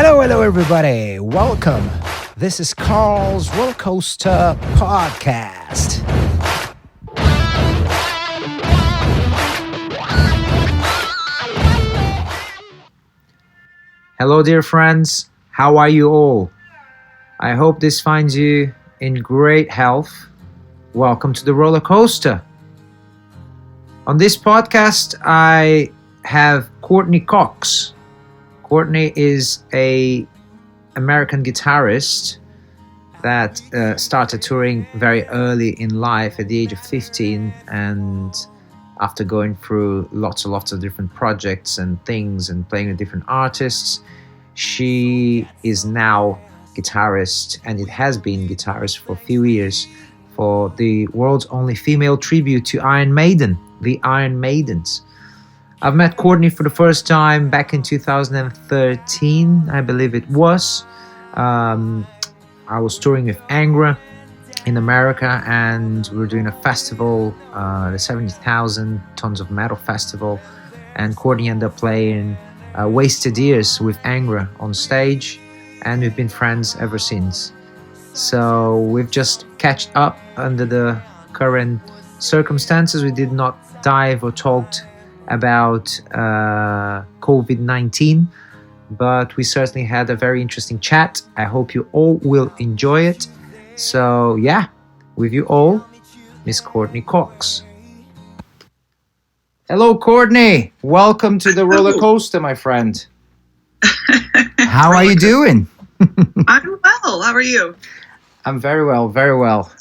Hello, everybody. Welcome. This is Carl's Roller Coaster Podcast. Hello, dear friends. How are you all? I hope this finds you in great health. Welcome to the roller coaster. On this podcast, I have Courtney Cox. Courtney is an American guitarist that started touring very early in life at the age of 15, and after going through lots of different projects and things and playing with different artists, she is now guitarist, and it has been guitarist for a few years for the world's only female tribute to Iron Maiden, the Iron Maidens. I've met Courtney for the first time back in 2013, I believe it was. I was touring with Angra in America, and we were doing a festival, the 70,000 Tons of Metal Festival, and Courtney ended up playing Wasted Years with Angra on stage, and we've been friends ever since. So we've just catched up under the current circumstances. We did not dive or talked about COVID-19, but we certainly had a very interesting chat. I hope you all will enjoy it. So yeah, with you all, Miss Courtney Cox. Hello, Courtney. Welcome to the roller coaster, my friend. How are you doing? I'm well. How are you? I'm very well, very well.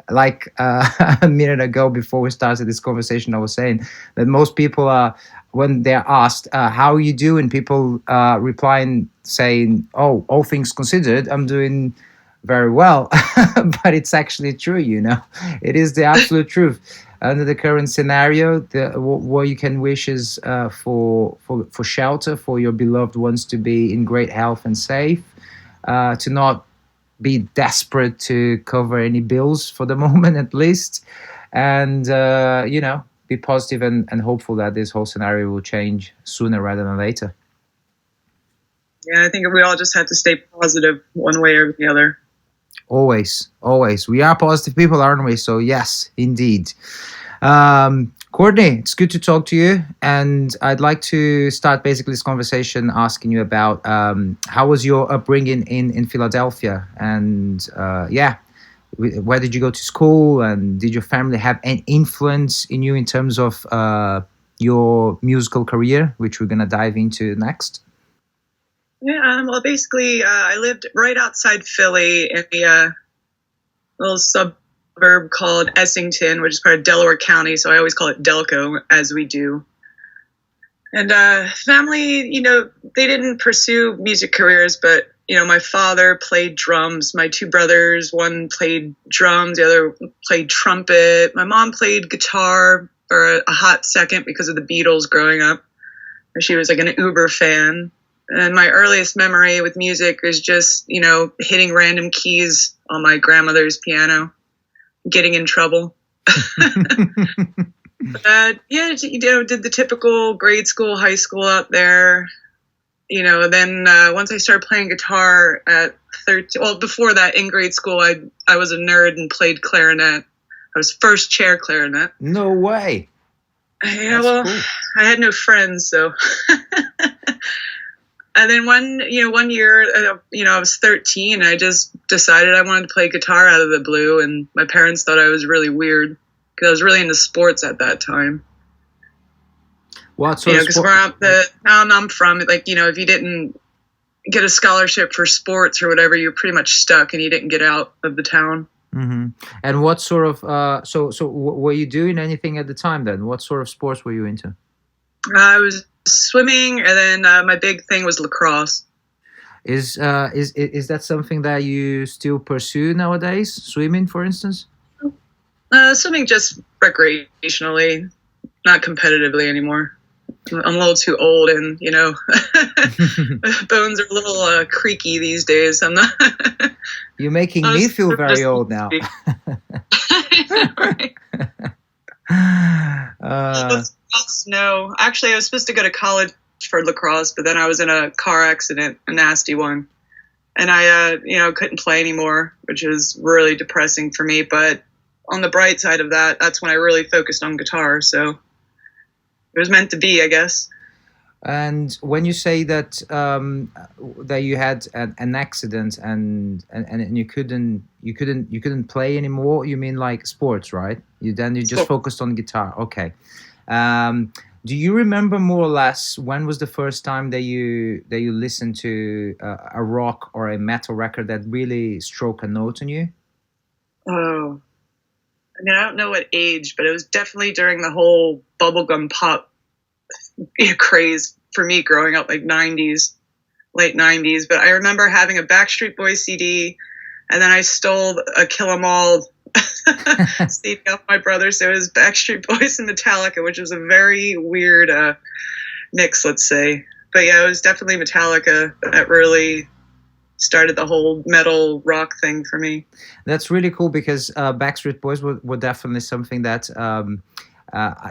Like a minute ago before we started this conversation, I was saying that most people are, when they're asked, how are you doing? People replying saying, oh, all things considered, I'm doing very well. But it's actually true, you know. It is the absolute truth. Under the current scenario, what you can wish is for shelter, for your beloved ones to be in great health and safe, to not be desperate to cover any bills for the moment, at least, and be positive and hopeful that this whole scenario will change sooner rather than later. Yeah, I think we all just have to stay positive one way or the other. Always. We are positive people, aren't we? So yes, indeed. Courtney, it's good to talk to you, and I'd like to start basically this conversation asking you about how was your upbringing in Philadelphia, and where did you go to school, and did your family have any influence in you in terms of your musical career, which we're going to dive into next? Yeah, well, basically, I lived right outside Philly in the little suburb called Essington, which is part of Delaware County, so I always call it Delco, as we do. And family, they didn't pursue music careers, but, my father played drums. My two brothers, one played drums, the other played trumpet. My mom played guitar for a hot second because of the Beatles growing up. She was like an Uber fan. And my earliest memory with music is just, hitting random keys on my grandmother's piano, getting in trouble. But, did the typical grade school, high school out there. Then once I started playing guitar at 13, well, before that, in grade school, I was a nerd and played clarinet. I was first chair clarinet. No way. Yeah, well, cool. I had no friends, so. And then one year, I was 13. I just decided I wanted to play guitar out of the blue, and my parents thought I was really weird because I was really into sports at that time. What sort of because where the town I'm from, if you didn't get a scholarship for sports or whatever, you're pretty much stuck, and you didn't get out of the town. Mm-hmm. And what sort of so were you doing anything at the time then? What sort of sports were you into? I was swimming, and then my big thing was lacrosse. Is that something that you still pursue nowadays? Swimming, for instance? Swimming just recreationally, not competitively anymore. I'm a little too old, and bones are a little creaky these days. I'm not. You're making me feel very old now. Right. No, actually, I was supposed to go to college for lacrosse, but then I was in a car accident, a nasty one. And I, couldn't play anymore, which was really depressing for me. But on the bright side of that, that's when I really focused on guitar. So it was meant to be, I guess. And when you say that that you had an accident and you couldn't play anymore, you mean like sports, right? You just focused on guitar. Okay. Do you remember more or less when was the first time that you listened to a rock or a metal record that really struck a note on you? Oh, I mean, I don't know what age, but it was definitely during the whole bubblegum pop craze for me growing up, like late 90s. But I remember having a Backstreet Boys CD, and then I stole a Kill 'Em All CD off my brother. So it was Backstreet Boys and Metallica, which was a very weird mix, let's say. But yeah, it was definitely Metallica that really started the whole metal rock thing for me. That's really cool because Backstreet Boys were definitely something that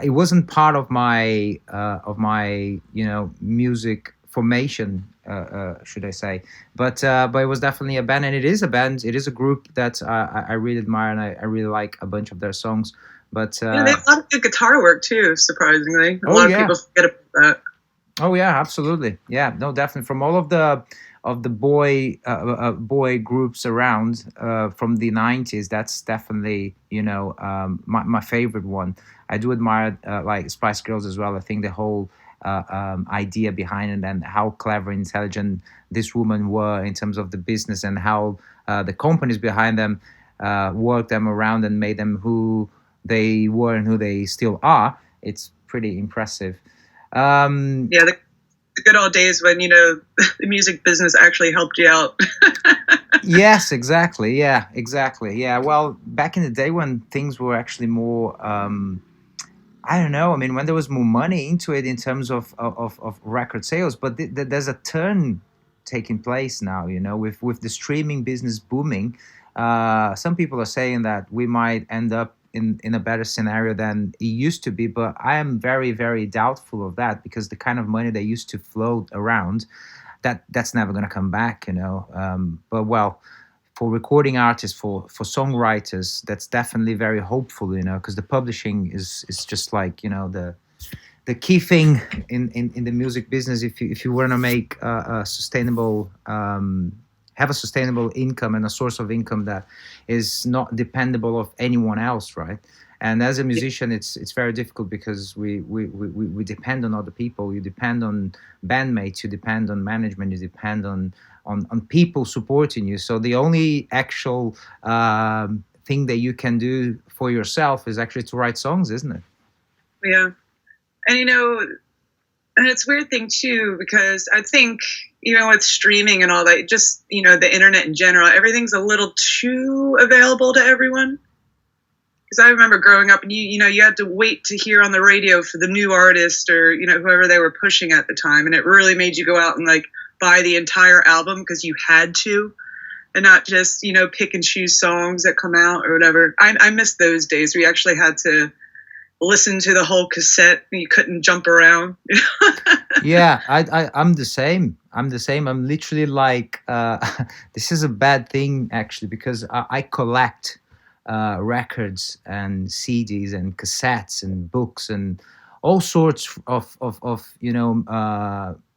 it wasn't part of my music formation, should I say? But it was definitely a band, and it is a band. It is a group that I really admire, and I really like a bunch of their songs. But they have a lot of good guitar work too. Surprisingly, a lot of people forget about that. Oh yeah, absolutely. Yeah, no, definitely. From all of the boy groups around from the 90s, that's definitely my favorite one. I do admire like Spice Girls as well. I think the whole idea behind it and how clever, intelligent this woman were in terms of the business and how the companies behind them worked them around and made them who they were and who they still are. It's pretty impressive. The good old days when the music business actually helped you out. Yes, exactly. Yeah, exactly. Yeah. Well, back in the day when things were actually more I don't know. I mean, when there was more money into it in terms of record sales, but there's a turn taking place now, with the streaming business booming. Some people are saying that we might end up in a better scenario than it used to be, but I am very, very doubtful of that because the kind of money that used to float around, that's never going to come back, But well, for recording artists, for songwriters, that's definitely very hopeful, because the publishing is just like the key thing in the music business. If you want to make a sustainable have a sustainable income and a source of income that is not dependable of anyone else, right? And as a musician, it's very difficult because we depend on other people. You depend on bandmates. You depend on management. You depend on people supporting you. So the only actual thing that you can do for yourself is actually to write songs, isn't it? Yeah, and and it's a weird thing too because I think even with streaming and all that, just the internet in general, everything's a little too available to everyone. Because I remember growing up, and you had to wait to hear on the radio for the new artist or whoever they were pushing at the time, and it really made you go out and like buy the entire album because you had to, and not just pick and choose songs that come out or whatever. I miss those days where you actually had to listen to the whole cassette and you couldn't jump around. Yeah, I'm the same. I'm literally like this is a bad thing actually because I collect records and CDs and cassettes and books and all sorts of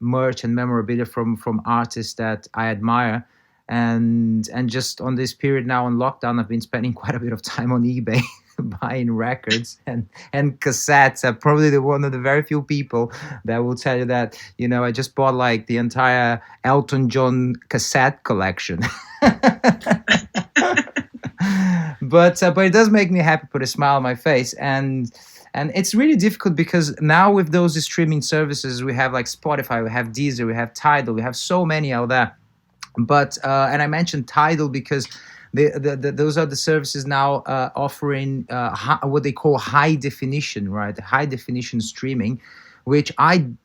merch and memorabilia from artists that I admire, and just on this period now on lockdown, I've been spending quite a bit of time on eBay buying records and cassettes. I'm probably one of the very few people that will tell you that I just bought like the entire Elton John cassette collection. But it does make me happy, put a smile on my face, and it's really difficult because now with those streaming services, we have like Spotify, we have Deezer, we have Tidal, we have so many out there. But and I mentioned Tidal because those are the services now offering what they call high definition, right? High definition streaming, which I've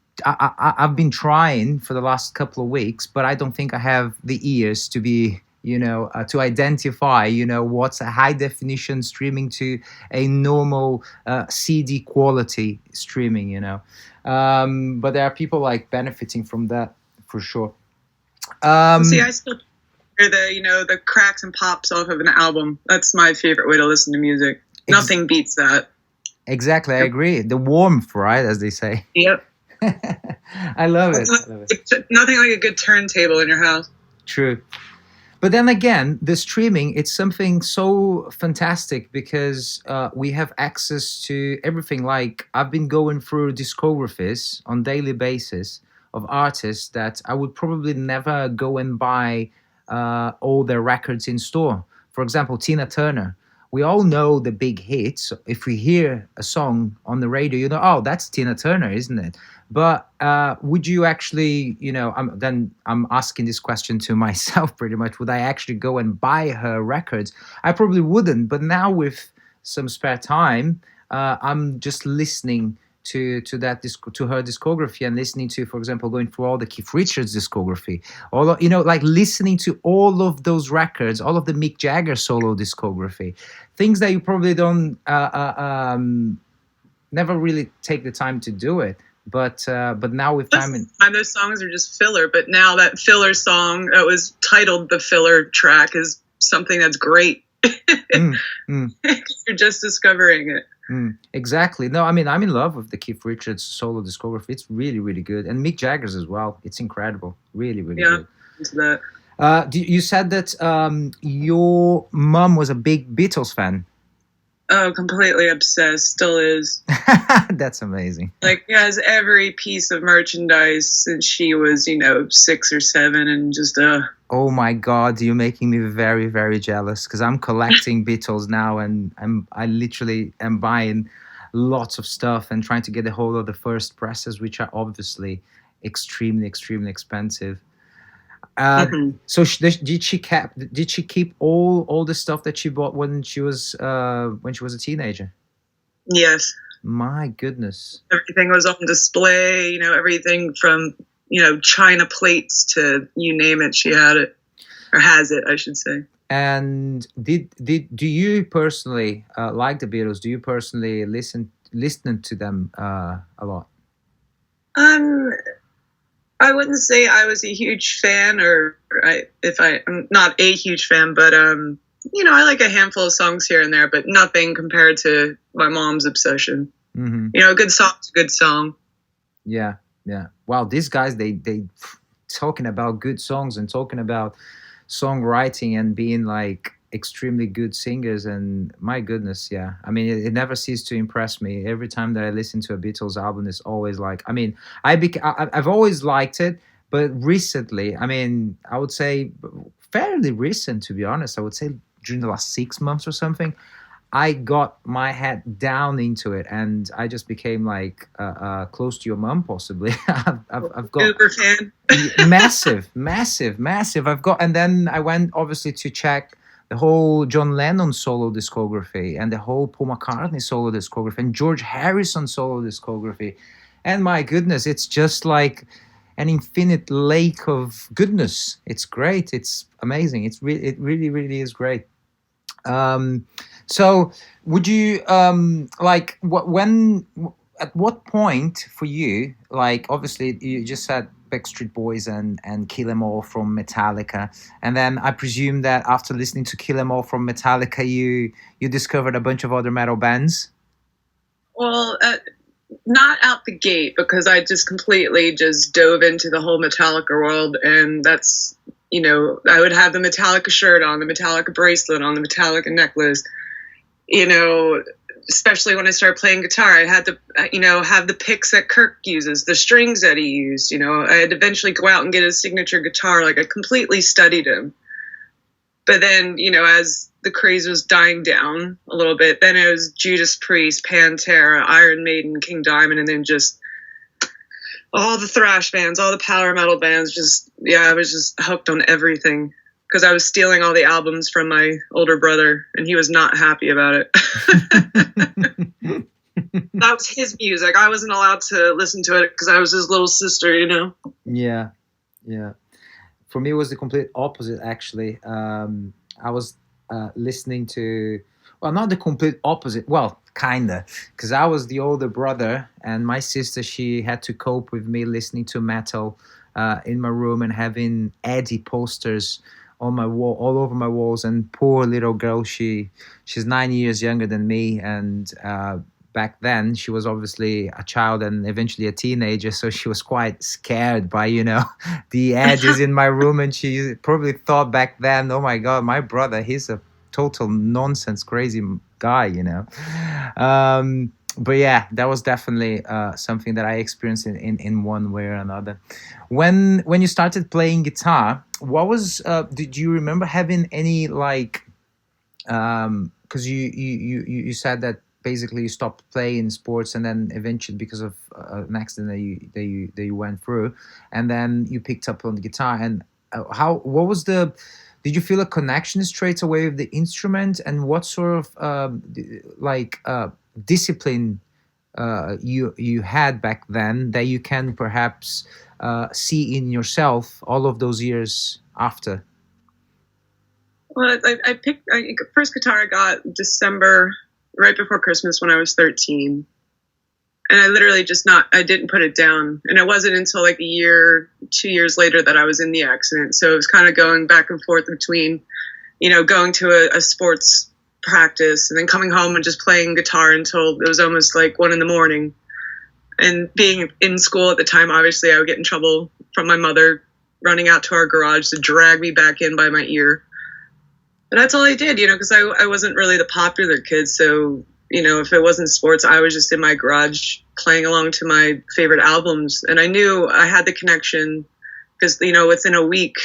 been trying for the last couple of weeks, but I don't think I have the ears to be to identify, what's a high definition streaming to a normal CD quality streaming, but there are people like benefiting from that for sure. See, I still hear the cracks and pops off of an album. That's my favorite way to listen to music. Nothing beats that. Exactly, I agree. The warmth, right, as they say. Yep. I love it. Nothing like a good turntable in your house. True. But then again, the streaming, it's something so fantastic because we have access to everything. Like, I've been going through discographies on daily basis of artists that I would probably never go and buy all their records in store. For example, Tina Turner. We all know the big hits. If we hear a song on the radio, oh, that's Tina Turner, isn't it? But would you actually, I'm asking this question to myself pretty much. Would I actually go and buy her records? I probably wouldn't. But now with some spare time, I'm just listening to her discography and listening to, for example, going through all the Keith Richards discography, like listening to all of those records, all of the Mick Jagger solo discography, things that you probably don't never really take the time to do it. But now with time, those songs are just filler. But now that filler song that was titled the filler track is something that's great. You're just discovering it. Exactly. No, I mean, I'm in love with the Keith Richards solo discography. It's really, really good. And Mick Jagger's as well. It's incredible. Really, really good. Yeah, that. You said that your mom was a big Beatles fan. Oh, completely obsessed. Still is. That's amazing. Like, she has every piece of merchandise since she was, 6 or 7 and just, Oh my God, you're making me very, very jealous because I'm collecting Beatles now and I literally am buying lots of stuff and trying to get a hold of the first presses, which are obviously extremely, extremely expensive. So did she keep all the stuff that she bought when she was a teenager? Yes. My goodness. Everything was on display. Everything from china plates to you name it. She had it, or has it, I should say. And do you personally like the Beatles? Do you personally listen to them a lot? I wouldn't say I was a huge fan, I'm not a huge fan, but I like a handful of songs here and there, but nothing compared to my mom's obsession. Mm-hmm. A good song's a good song. Yeah. Wow, these guys, they talking about good songs and talking about songwriting and being like extremely good singers, and my goodness, yeah. I mean, it never ceases to impress me. Every time that I listen to a Beatles album, it's always like, I mean, I've always liked it, but recently, I mean, I would say fairly recent, to be honest. I would say during the last 6 months or something, I got my head down into it, and I just became like close to your mum, possibly. I've got super fan. massive. I've got, and then I went obviously to check the whole John Lennon solo discography and the whole Paul McCartney solo discography and George Harrison solo discography, and my goodness, it's just like an infinite lake of goodness. It's great. It's amazing. It really, really is great. So would you at what point for you, like obviously you just said Backstreet Boys and Kill 'Em All from Metallica, and then I presume that after listening to Kill 'Em All from Metallica you discovered a bunch of other metal bands? Well, not out the gate, because I just completely just dove into the whole Metallica world, and that's, I would have the Metallica shirt on, the Metallica bracelet on, the Metallica necklace. Especially when I started playing guitar, I had to, have the picks that Kirk uses, the strings that he used. I had to eventually go out and get his signature guitar. Like, I completely studied him. But then, as the craze was dying down a little bit, then it was Judas Priest, Pantera, Iron Maiden, King Diamond, and then just all the thrash bands, all the power metal bands. I was just hooked on everything. Because I was stealing all the albums from my older brother, and he was not happy about it. That was his music. I wasn't allowed to listen to it because I was his little sister, Yeah. for me, it was the complete opposite, actually. I was listening to, well, not the complete opposite, well, kinda, because I was the older brother, and my sister, she had to cope with me listening to metal in my room and having Eddie posters on my wall, all over my walls. And poor little girl, she's 9 years younger than me, and back then she was obviously a child and eventually a teenager, so she was quite scared by the edges in my room, and she probably thought back then, oh my god, my brother, he's a total nonsense crazy guy. But yeah, that was definitely something that I experienced in one way or another. When you started playing guitar, what was did you remember having any, like, because you said that basically you stopped playing sports, and then eventually because of an accident that you went through, and then you picked up on the guitar. And what was did you feel a connection straight away with the instrument, and what sort of discipline you had back then that you can perhaps see in yourself all of those years after? Well, I picked first guitar I got December, right before Christmas, when I was 13. And I literally I didn't put it down. And it wasn't until like 2 years later that I was in the accident. So it was kind of going back and forth between, going to a sports practice and then coming home and just playing guitar until it was almost like 1 a.m. And being in school at the time, obviously I would get in trouble from my mother running out to our garage to drag me back in by my ear. And that's all I did, because I wasn't really the popular kid. So, if it wasn't sports, I was just in my garage playing along to my favorite albums. And I knew I had the connection because, within a week,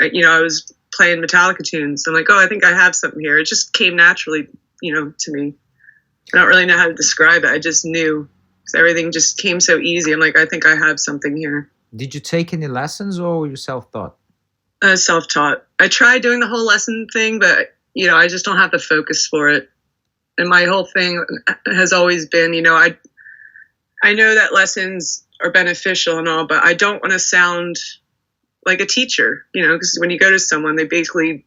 I was playing Metallica tunes. I'm like, oh, I think I have something here. It just came naturally, to me. I don't really know how to describe it. I just knew, because everything just came so easy. I'm like, I think I have something here. Did you take any lessons, or were you self-taught? Self-taught. I tried doing the whole lesson thing, but I just don't have the focus for it. And my whole thing has always been, I know that lessons are beneficial and all, but I don't want to sound like a teacher, because when you go to someone, they basically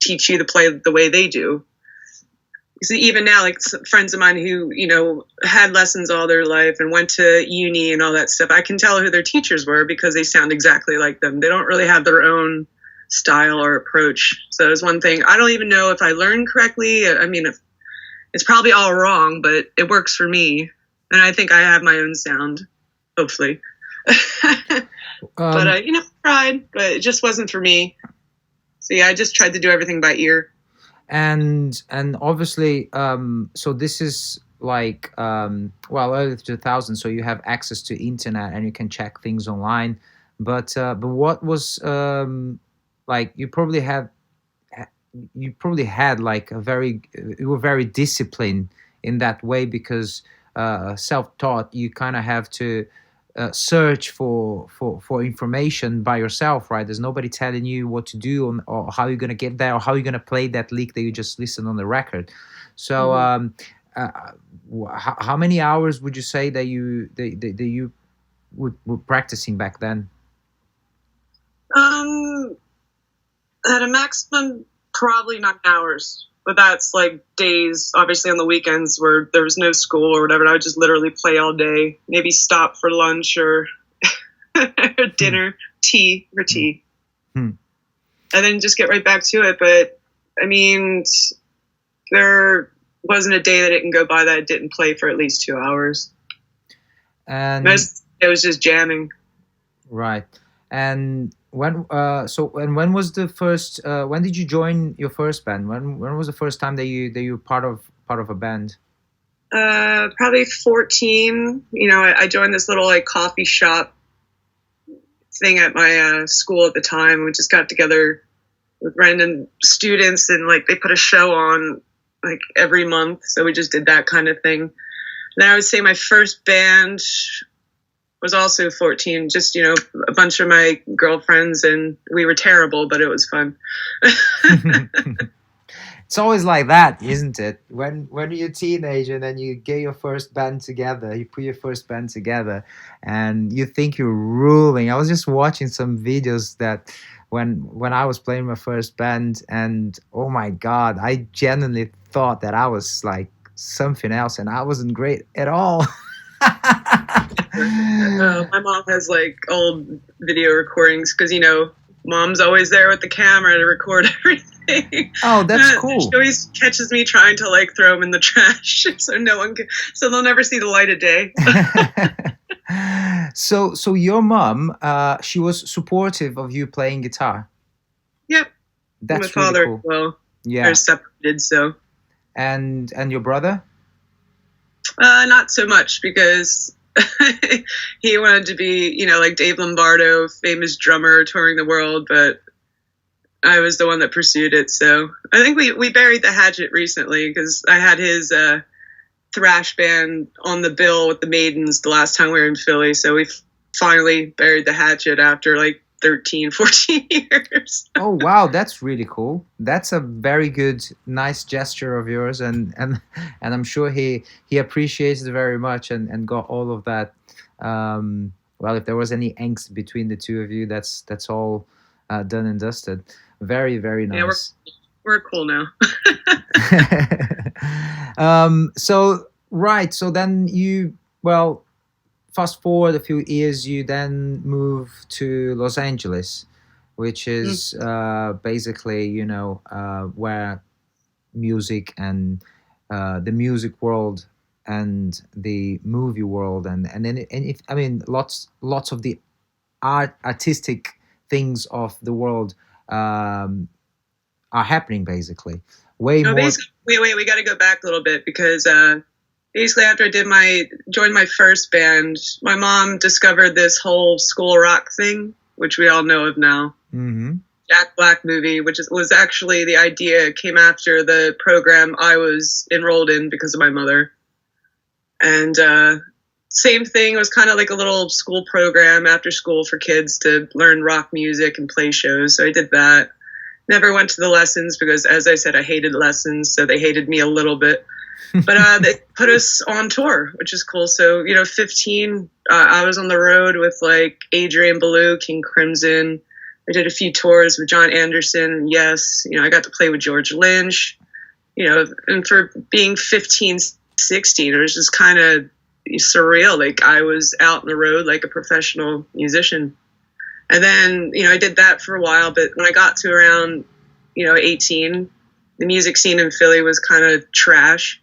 teach you to play the way they do. So even now, like friends of mine who, had lessons all their life and went to uni and all that stuff, I can tell who their teachers were because they sound exactly like them. They don't really have their own style or approach. So it's one thing. I don't even know if I learned correctly. I mean, it's probably all wrong, but it works for me. And I think I have my own sound, hopefully. But, tried, but it just wasn't for me. So yeah, I just tried to do everything by ear. And obviously, so this is like, early 2000s, so you have access to internet and you can check things online. But what was, like, you probably had like you were very disciplined in that way, because self-taught, you kind of have to search for information by yourself, right? There's nobody telling you what to do or how you're going to get there or how you're going to play that lick that you just listened on the record. So how many hours would you say that you were practicing back then? At a maximum, probably 9 hours. But that's like days, obviously on the weekends where there was no school or whatever. I would just literally play all day, maybe stop for lunch or dinner, tea. And then just get right back to it. But I mean, there wasn't a day that didn't go by that I didn't play for at least 2 hours. And it was just jamming. Right. And when was the first? When did you join your first band? When was the first time that you were part of a band? Probably 14. I joined this little like coffee shop thing at my school at the time. We just got together with random students and like they put a show on like every month. So we just did that kind of thing. And then I would say my first band was also 14, just, a bunch of my girlfriends, and we were terrible, but it was fun. It's always like that, isn't it? When you're a teenager and then you get your first band together, you put your first band together, and you think you're ruling. I was just watching some videos that when I was playing my first band, and oh my god, I genuinely thought that I was like something else, and I wasn't great at all. My mom has like old video recordings because mom's always there with the camera to record everything. Oh, that's cool. She always catches me trying to like throw them in the trash, so they'll never see the light of day. So your mom, she was supportive of you playing guitar. Yep. That's my father really cool. as well. Yeah. They're separated, so. And your brother? Not so much because he wanted to be, like Dave Lombardo, famous drummer touring the world, but I was the one that pursued it. So I think we buried the hatchet recently because I had his thrash band on the bill with the Maidens the last time we were in Philly. So we finally buried the hatchet after like 13, 14 years. Oh, wow. That's really cool. That's a very good, nice gesture of yours. And I'm sure he appreciates it very much and got all of that. Well, if there was any angst between the two of you, that's all done and dusted. Very, very nice. Yeah, we're cool now. So then fast forward a few years, you then move to Los Angeles, which is basically, where music and the music world and the movie world lots of the artistic things of the world are happening basically. Way more. Wait, we got to go back a little bit because basically after I joined my first band, my mom discovered this whole school rock thing, which we all know of now. Mm-hmm. Jack Black movie, which was actually the idea came after the program I was enrolled in because of my mother. And same thing, it was kind of like a little school program after school for kids to learn rock music and play shows. So I did that. Never went to the lessons because, as I said, I hated lessons, so they hated me a little bit. But they put us on tour, which is cool. So, 15, I was on the road with like Adrian, Belew, King Crimson. I did a few tours with John Anderson. Yes, I got to play with George Lynch. And for being 15, 16, it was just kind of surreal. Like I was out on the road like a professional musician. And then, I did that for a while. But when I got to around, 18, the music scene in Philly was kind of trash.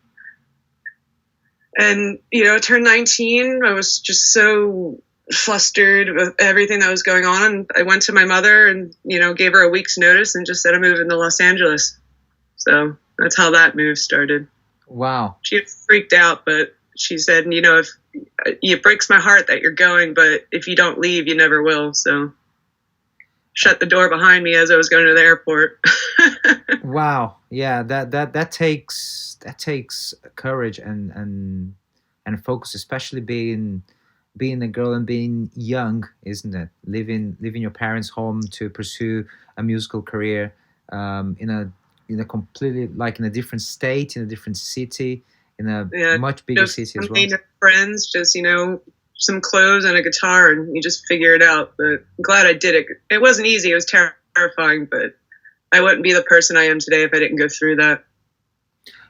And, I turned 19. I was just so flustered with everything that was going on. And I went to my mother and, gave her a week's notice and just said I'm moving to Los Angeles. So that's how that move started. Wow. She freaked out, but she said, if it breaks my heart that you're going, but if you don't leave, you never will. So shut the door behind me as I was going to the airport. Wow. Yeah, that takes courage and focus, especially being a girl and being young, isn't it? Leaving your parents' home to pursue a musical career in a completely like in a different state, in a different city, in a much bigger city as well. Friends, just some clothes and a guitar, and you just figure it out. But I'm glad I did it. It wasn't easy. It was terrifying, but I wouldn't be the person I am today if I didn't go through that.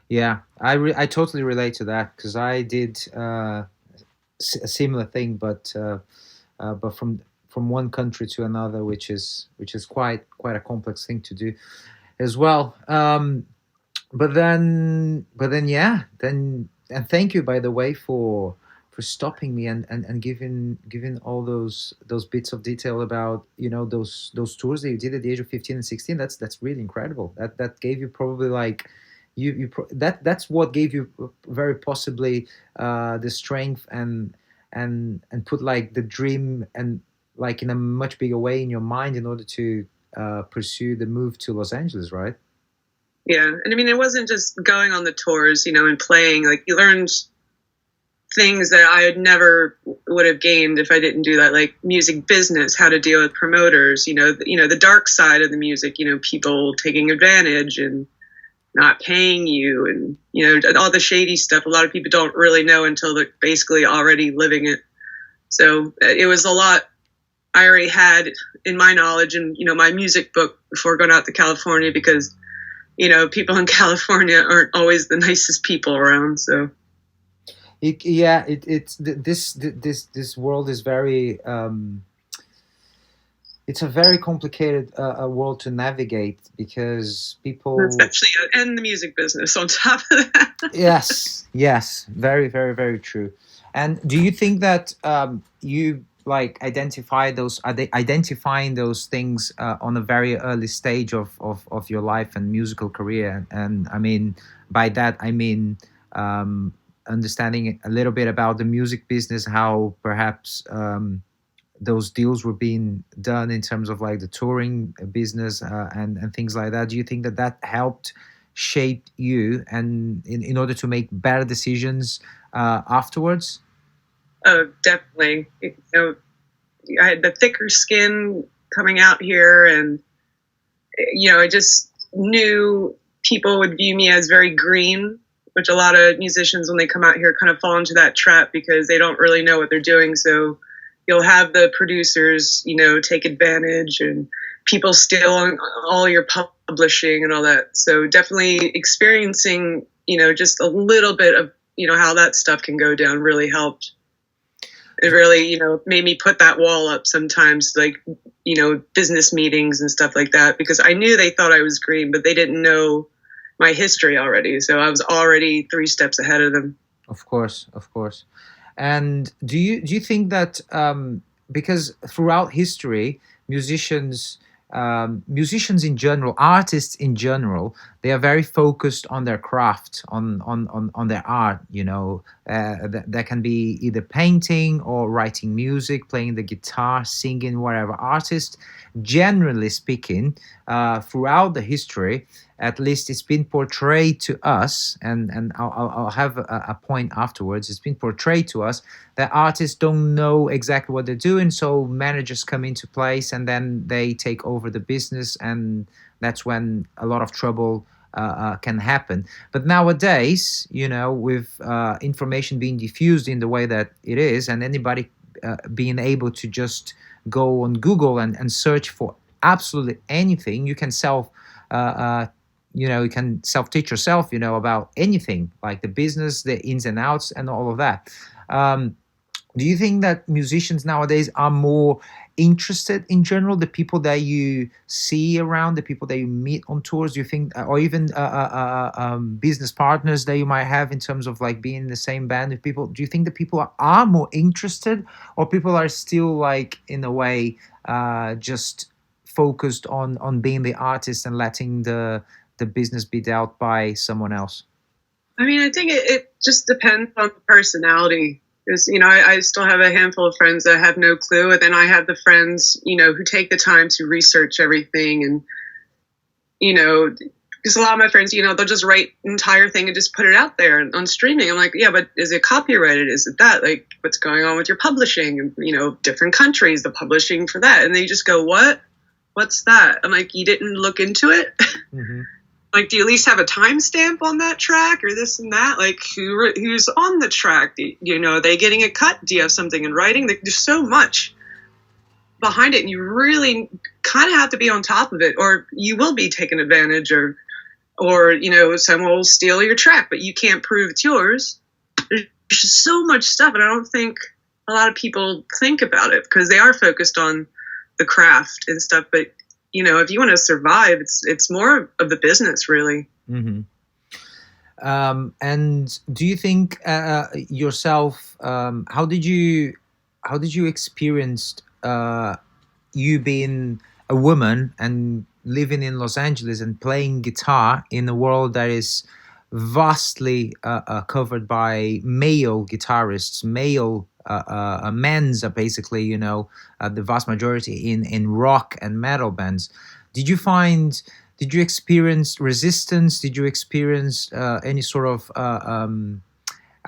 Yeah, I totally relate to that because I did a similar thing, but from one country to another, which is quite a complex thing to do as well. But then thank you, by the way, for stopping me and giving all those bits of detail about those tours that you did at the age of 15 and 16. That's really incredible. That gave you probably like that's what gave you very possibly the strength and put like the dream and like in a much bigger way in your mind in order to pursue the move to Los Angeles, right? Yeah, and I mean, it wasn't just going on the tours, and playing. Like you learned things that I never would have gained if I didn't do that, like music business, how to deal with promoters, the dark side of the music, people taking advantage and not paying you, and all the shady stuff. A lot of people don't really know until they're basically already living it. So it was a lot I already had in my knowledge and my music book before going out to California, because people in California aren't always the nicest people around. So this world is very it's a very complicated world to navigate, because people, especially and the music business on top of that. yes, very, very, very true. And do you think that you like identifying those things on a very early stage of your life and musical career? And I mean, by that I mean understanding a little bit about the music business, how perhaps those deals were being done in terms of like the touring business and things like that. Do you think that that helped shape you and in order to make better decisions afterwards? Oh, definitely. I had the thicker skin coming out here, and I just knew people would view me as very green, which a lot of musicians, when they come out here, kind of fall into that trap because they don't really know what they're doing. So you'll have the producers, take advantage, and people steal all your publishing and all that. So definitely experiencing, just a little bit of, how that stuff can go down really helped. It really, made me put that wall up sometimes, like, business meetings and stuff like that, because I knew they thought I was green, but they didn't know my history already. So I was already 3 steps ahead of them. Of course, of course. And do you think that because throughout history, musicians in general, artists in general, they are very focused on their craft, on their art. That can be either painting or writing music, playing the guitar, singing, whatever. Artists, generally speaking, throughout the history, at least it's been portrayed to us, and I'll have a point afterwards. It's been portrayed to us that artists don't know exactly what they're doing, so managers come into place and then they take over the business, and that's when a lot of trouble can happen. But nowadays, with information being diffused in the way that it is, and anybody being able to just go on Google and search for absolutely anything, you can you can self-teach yourself, about anything, like the business, the ins and outs, and all of that. Do you think that musicians nowadays are more interested in general, the people that you see around, the people that you meet on tours? Do you think, or even business partners that you might have in terms of like being in the same band with people? Do you think that people are more interested, or people are still like in a way just focused on being the artist and letting the business be dealt by someone else? I mean, I think it just depends on the personality. Because, I still have a handful of friends that have no clue. And then I have the friends, who take the time to research everything. And, because a lot of my friends, they'll just write an entire thing and just put it out there on streaming. I'm like, yeah, but is it copyrighted? Is it that? Like, what's going on with your publishing? And, different countries, the publishing for that. And they just go, what? What's that? I'm like, you didn't look into it? Mm-hmm. Like, do you at least have a timestamp on that track or this and that? Like, who's on the track? Are they getting a cut? Do you have something in writing? There's so much behind it, and you really kind of have to be on top of it, or you will be taken advantage, or someone will steal your track, but you can't prove it's yours. There's just so much stuff, and I don't think a lot of people think about it because they are focused on the craft and stuff, but if you want to survive, it's more of the business, really. Mm-hmm. And do you think yourself? How did you experience you being a woman and living in Los Angeles and playing guitar in a world that is vastly covered by male guitarists, male men's are basically, the vast majority in rock and metal bands. Did you experience resistance? Did you experience any sort of, I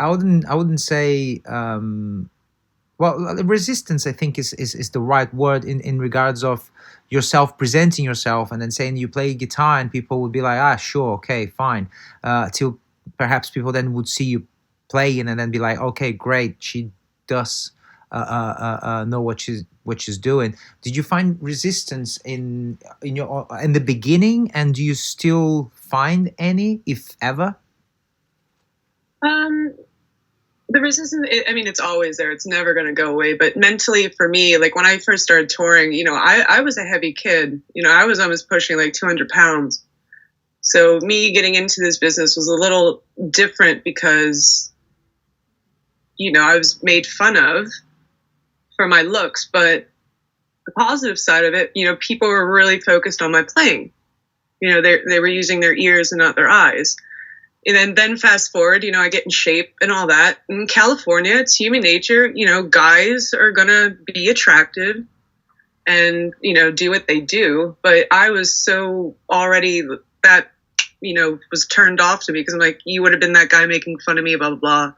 wouldn't say, well, resistance, I think, is the right word in regards of yourself presenting yourself and then saying you play guitar, and people would be like, ah, sure, okay, fine. Till perhaps people then would see you playing and then be like, okay, great, she does know what she's doing. Did you find resistance in the beginning, and do you still find any, if ever? Um, the resistance, I mean, it's always there. It's never going to go away. But mentally, for me, like when I first started touring, I was a heavy kid. I was almost pushing like 200 pounds. So me getting into this business was a little different because, I was made fun of for my looks. But the positive side of it, people were really focused on my playing. They were using their ears and not their eyes. And then fast forward, I get in shape and all that. In California, it's human nature. Guys are going to be attractive and, do what they do. But I was so already that, was turned off to me because I'm like, you would have been that guy making fun of me, blah, blah, blah.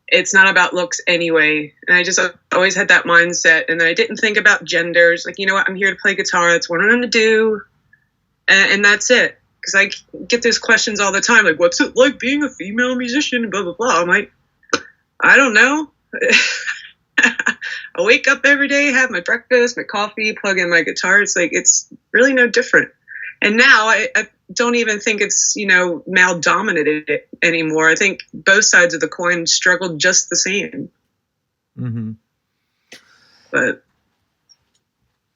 It's not about looks anyway. And I just always had that mindset. And I didn't think about genders. Like, you know what? I'm here to play guitar. That's what I'm going to do. And that's it. Because I get those questions all the time, like, what's it like being a female musician, blah, blah, blah. I'm like, I don't know. I wake up every day, have my breakfast, my coffee, plug in my guitar. It's like, it's really no different. And now I don't even think it's, male dominated anymore. I think both sides of the coin struggled just the same. Mm-hmm. But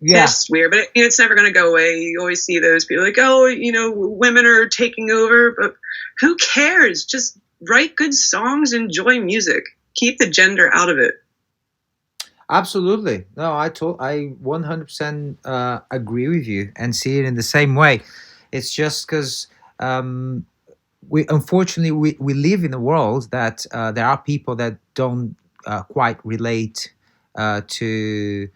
yeah, it's weird, but it's never going to go away. You always see those people like, oh, women are taking over, but who cares? Just write good songs, enjoy music, keep the gender out of it. Absolutely. No, I 100% agree with you and see it in the same way. It's just because we live in a world that there are people that don't quite relate to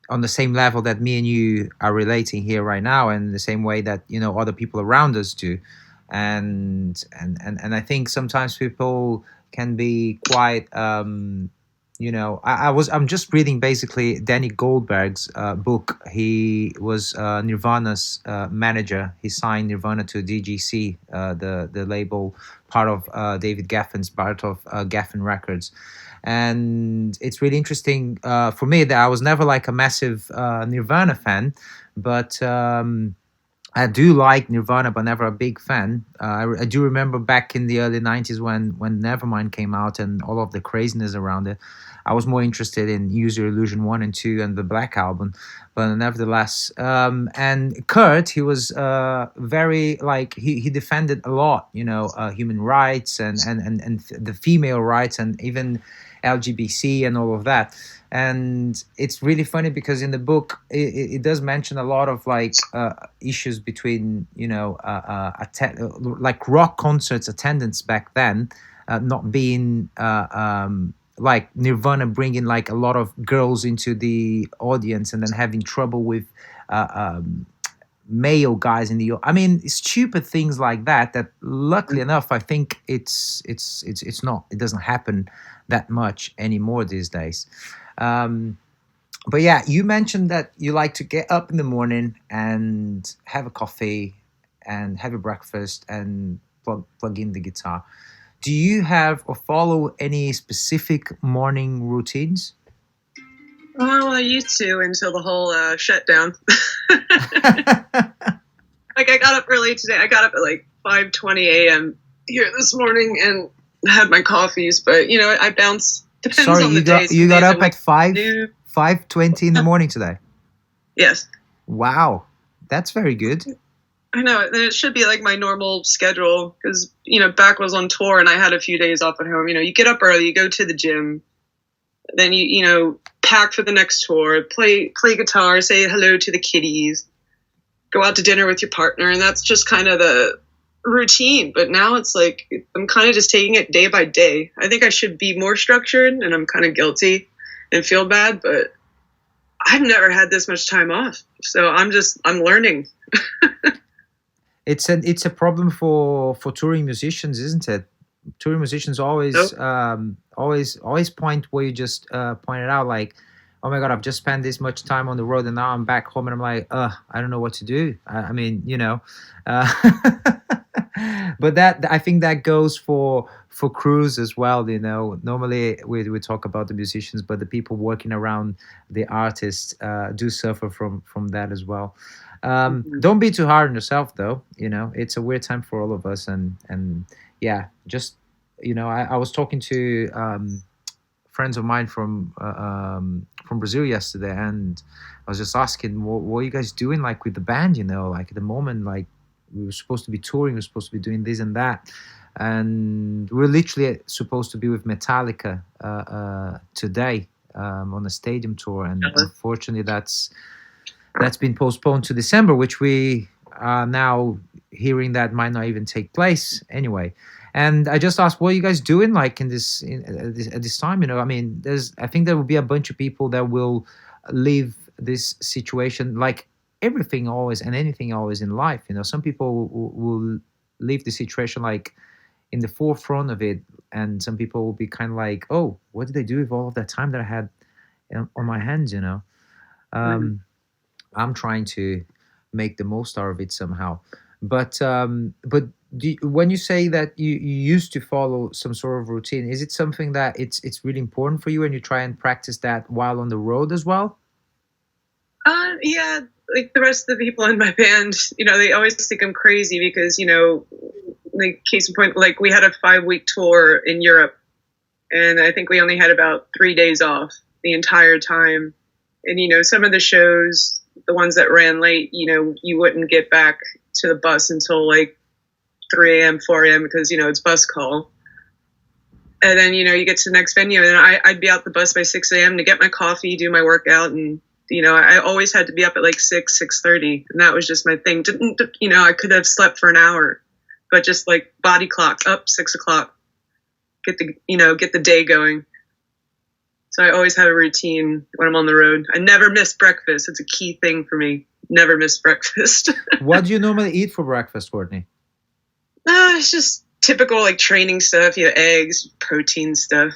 on the same level that me and you are relating here right now, and the same way that other people around us do, and I think sometimes people can be quite I'm just reading basically Danny Goldberg's book. He was Nirvana's manager. He signed Nirvana to DGC, the label, part of David Geffen's, part of Geffen Records. And it's really interesting for me that I was never like a massive Nirvana fan, but I do like Nirvana, but never a big fan. I do remember back in the early 90s when Nevermind came out and all of the craziness around it. I was more interested in Use Your Illusion 1 and 2 and the Black Album, but nevertheless. And Kurt, he was very, like, he defended a lot, human rights and the female rights and even LGBT and all of that. And it's really funny because in the book it does mention a lot of like issues between like rock concerts attendance back then, not being like Nirvana bringing like a lot of girls into the audience and then having trouble with male guys in the, I mean, stupid things like that luckily enough I think it's not, it doesn't happen that much anymore these days. But yeah, you mentioned that you like to get up in the morning and have a coffee and have a breakfast and plug in the guitar. Do you have or follow any specific morning routines? Oh, I used to until the whole shutdown. Like I got up early today. I got up at like 5:20 a.m. here this morning and had my coffees, but I bounce. Depends on the days. You got up at 5:20 in the morning today? Yes. Wow, that's very good. I know, and it should be like my normal schedule because back was on tour and I had a few days off at home. You get up early, you go to the gym, then you pack for the next tour, play guitar, say hello to the kiddies, go out to dinner with your partner, and that's just kind of the routine. But now it's like I'm kind of just taking it day by day. I think I should be more structured, and I'm kind of guilty and feel bad, but I've never had this much time off, so I'm learning. It's a problem for touring musicians, isn't it? touring musicians Nope. always point where you just pointed out, like, oh my god, I've just spent this much time on the road and now I'm back home and I'm like, I don't know what to do. I mean, uh, but that, I think that goes for crews as well. Normally we talk about the musicians, but the people working around the artists do suffer from that as well. Mhm. Don't be too hard on yourself, though. It's a weird time for all of us, and yeah, just I was talking to friends of mine from Brazil yesterday, and I was just asking, what are you guys doing, like, with the band? Like, at the moment, like, we were supposed to be touring, we were supposed to be doing this and that, and we're literally supposed to be with Metallica today on a stadium tour, and Jealous. unfortunately, that's been postponed to December, which we are now hearing that might not even take place anyway. And I just asked, what are you guys doing, like, at this time? I mean, I think there will be a bunch of people that will leave this situation, like everything always and anything always in life. Some people will leave the situation like in the forefront of it, and some people will be kind of like, oh, what did I do with all of that time that I had on my hands? Mhm. Um, I'm trying to make the most out of it somehow. But when you say that you used to follow some sort of routine, is it something that it's really important for you, and you try and practice that while on the road as well? Yeah, like the rest of the people in my band, they always think I'm crazy because, like case in point, like we had a 5-week tour in Europe, and I think we only had about 3 days off the entire time. And some of the shows, the ones that ran late, you wouldn't get back to the bus until like 3 a.m., 4 a.m. because it's bus call. And then you get to the next venue, and I'd be out the bus by 6 a.m. to get my coffee, do my workout, and I always had to be up at like 6:30, and that was just my thing. Didn't I could have slept for an hour, but just like body clock up 6 o'clock, get the day going. So I always have a routine when I'm on the road. I never miss breakfast. It's a key thing for me. Never miss breakfast. What do you normally eat for breakfast, Courtney? It's just typical like training stuff. Eggs, protein stuff.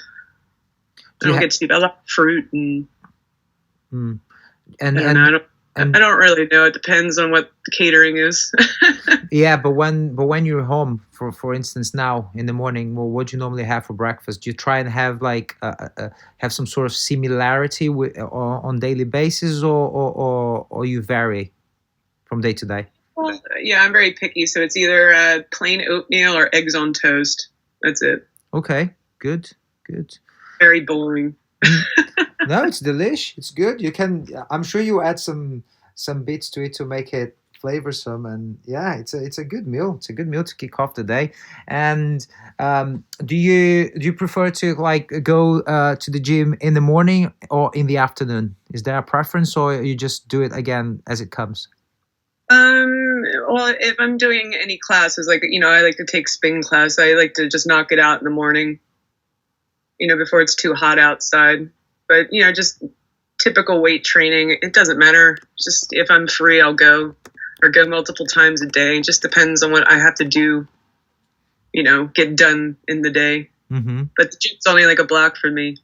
I Do you don't have get to eat a lot of fruit, and mm, I and don't know. and I don't really know. It depends on what the catering is. yeah, but when you're home, for instance, now in the morning, well, what do you normally have for breakfast? Do you try and have like have some sort of similarity on daily basis, or you vary from day to day? Well, yeah, I'm very picky, so it's either plain oatmeal or eggs on toast. That's it. Okay, good, good. Very boring. Mm. No, it's delish. It's good. You can. I'm sure you add some bits to it to make it flavorsome, and yeah, it's a good meal. It's a good meal to kick off the day. And do you prefer to like go to the gym in the morning or in the afternoon? Is there a preference, or you just do it again as it comes? Well, if I'm doing any classes, like I like to take spin class. I like to just knock it out in the morning, before it's too hot outside. But just typical weight training. It doesn't matter. Just if I'm free, I'll go, or go multiple times a day. It just depends on what I have to do. Get done in the day. Mm-hmm. But the gym's only like a block from me,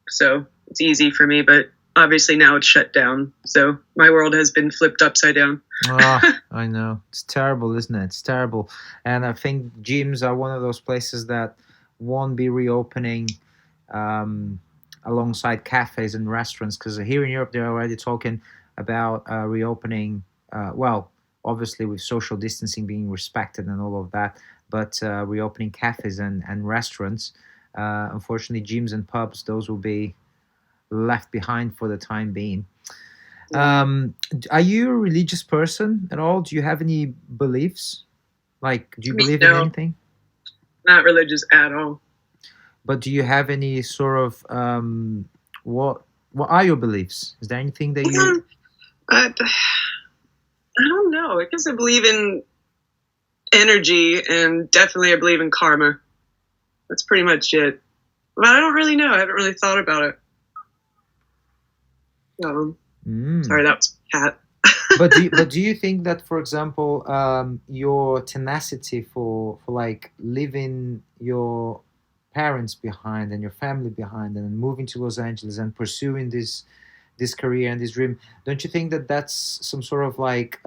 so it's easy for me. But obviously now it's shut down, so my world has been flipped upside down. Ah, I know. It's terrible, isn't it? It's terrible. And I think gyms are one of those places that won't be reopening um, alongside cafes and restaurants, because here in Europe, they're already talking about reopening. Well, obviously, with social distancing being respected and all of that, but reopening cafes and restaurants. Unfortunately, gyms and pubs, those will be left behind for the time being. Are you a religious person at all? Do you have any beliefs? Like, do you believe in No, anything? not religious at all. But do you have any sort of what are your beliefs? Is there anything that you I don't know. I guess I believe in energy, and definitely I believe in karma. That's pretty much it. But I don't really know. I haven't really thought about it. Sorry, that was a cat. But do you think that, for example, your tenacity for like leaving your parents behind and your family behind and then moving to Los Angeles and pursuing this career and this dream, don't you think that that's some sort of like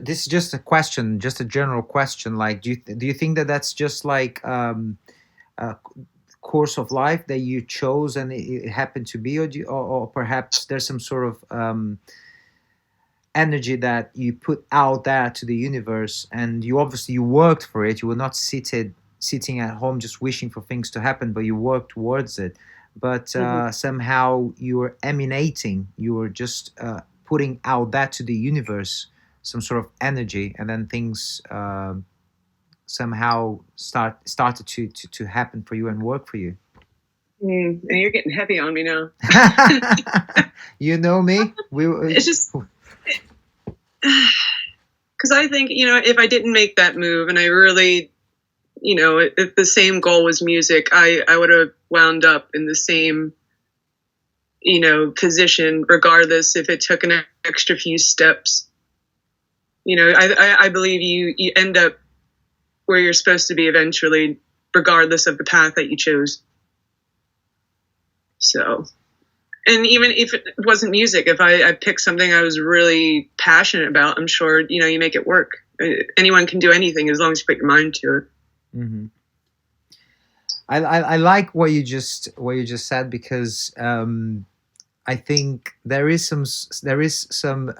this is just a question, just a general question. Like, do you think that that's just like a course of life that you chose and it happened to be, or perhaps there's some sort of energy that you put out there to the universe, and you obviously you worked for it. You were not sitting at home just wishing for things to happen, but you worked towards it. But somehow you were emanating, you were just putting out that to the universe, some sort of energy, and then things somehow started to happen for you and work for you. And you're getting heavy on me now. You know me. It's just because I think, if I didn't make that move and I really, if the same goal was music, I would have wound up in the same, position, regardless if it took an extra few steps. I believe you end up where you're supposed to be eventually, regardless of the path that you chose. So, and even if it wasn't music, if I picked something I was really passionate about, I'm sure, you make it work. Anyone can do anything as long as you put your mind to it. Mm-hmm. I like what you just said, because I think there is some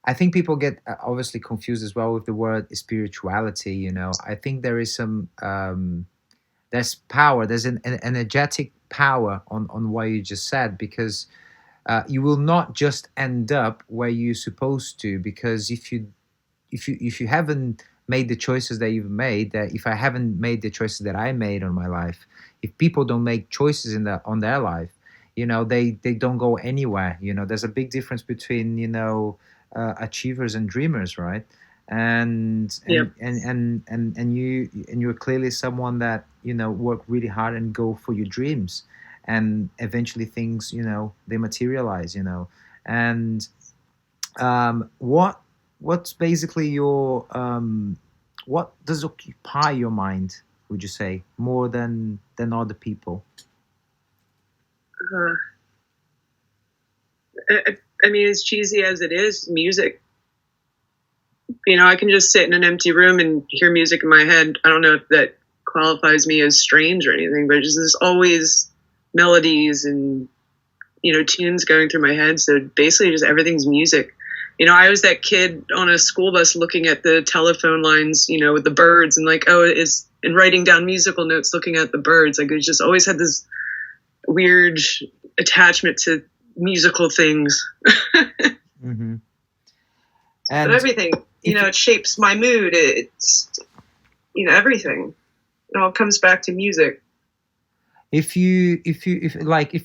I think people get obviously confused as well with the word spirituality. I think there is some there's power, there's an energetic power on what you just said, because you will not just end up where you're supposed to, because if you haven't made the choices that you've made, that if I haven't made the choices that I made on my life, if people don't make choices on their life, they don't go anywhere. There's a big difference between achievers and dreamers, right? And you're clearly someone that work really hard and go for your dreams, and eventually things they materialize. And what's basically your what does occupy your mind, would you say, more than other people? I mean, as cheesy as it is, music. I can just sit in an empty room and hear music in my head. I don't know if that qualifies me as strange or anything, but just there's always melodies and tunes going through my head. So basically, just everything's music. I was that kid on a school bus looking at the telephone lines, with the birds, and and writing down musical notes, looking at the birds. Like, I just always had this weird attachment to musical things. Mm-hmm. And but everything, it shapes my mood. It's, everything. It all comes back to music. If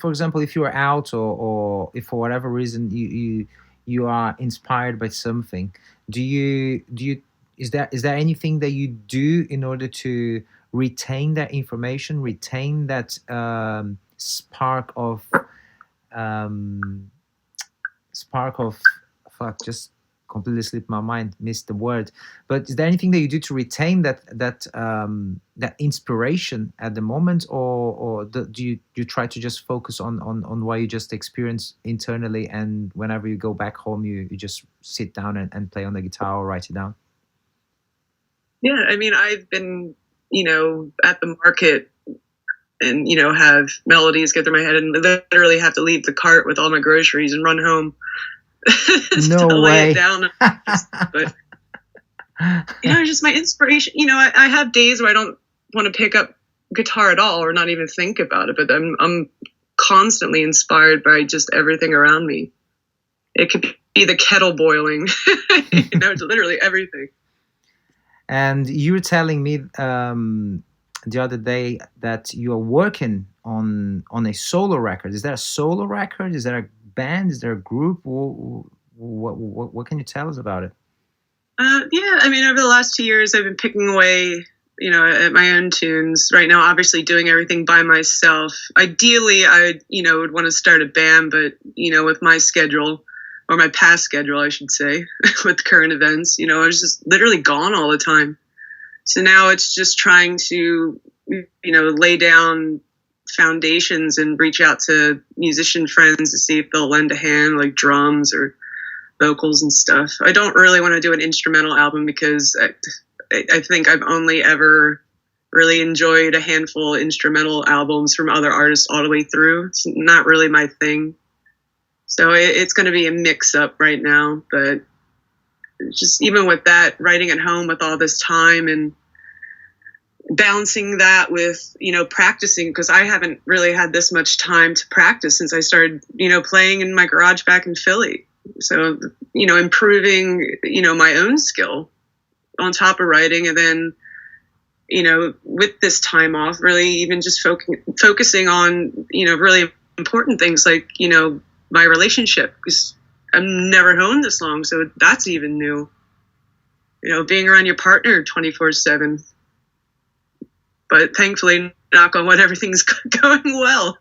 for example, if you are out, or if for whatever reason you are inspired by something, is there anything that you do in order to retain that information, retain that spark of fuck, just completely slipped my mind, missed the word. But is there anything that you do to retain that inspiration at the moment, or do you try to just focus on what you just experience internally, and whenever you go back home you just sit down and play on the guitar or write it down? Yeah, I mean, I've been at the market and have melodies go through my head and literally have to leave the cart with all my groceries and run home. No to way. Lay it down. But just my inspiration. I have days where I don't want to pick up guitar at all, or not even think about it. But I'm constantly inspired by just everything around me. It could be the kettle boiling. It's literally everything. And you were telling me the other day that you are working on a solo record. Is that a solo record? Is that a band? Is there a group? What can you tell us about it? Yeah, I mean, over the last 2 years, I've been picking away at my own tunes. Right now, obviously doing everything by myself. Ideally, I, would want to start a band, but, with my schedule, or my past schedule, I should say, with current events, I was just literally gone all the time. So now it's just trying to, lay down foundations and reach out to musician friends to see if they'll lend a hand, like drums or vocals and stuff. I don't really want to do an instrumental album because I think I've only ever really enjoyed a handful of instrumental albums from other artists all the way through. It's not really my thing. So it's going to be a mix-up right now. But just even with that, writing at home with all this time and balancing that with, practicing, because I haven't really had this much time to practice since I started, playing in my garage back in Philly. So, improving, my own skill on top of writing, and then, with this time off, really even just focusing on, really important things like, my relationship, because I've never known this long. So that's even new, being around your partner 24/7. But thankfully, knock on wood, everything's going well.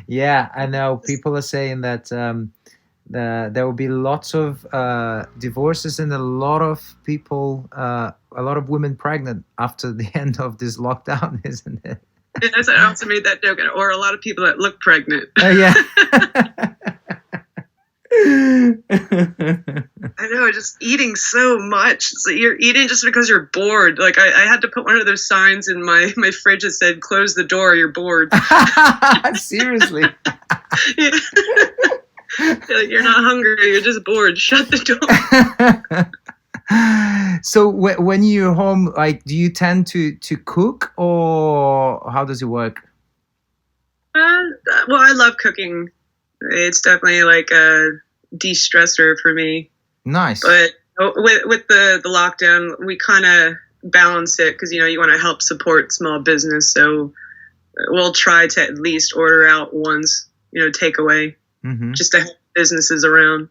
Yeah, I know. People are saying that there will be lots of divorces and a lot of people, a lot of women pregnant after the end of this lockdown, isn't it? Yes, I also made that joke. Or a lot of people that look pregnant. Yeah. I know, just eating so much. So you're eating just because you're bored. Like I had to put one of those signs in my fridge that said, "Close the door, you're bored." Seriously. Yeah. Like, you're not hungry, you're just bored. Shut the door. So when you're home, like, do you tend to cook, or how does it work? Well, I love cooking. It's definitely like a de-stressor for me. Nice. But with the lockdown, we kind of balance it because, you want to help support small business. So we'll try to at least order out once, takeaway, just to help businesses around.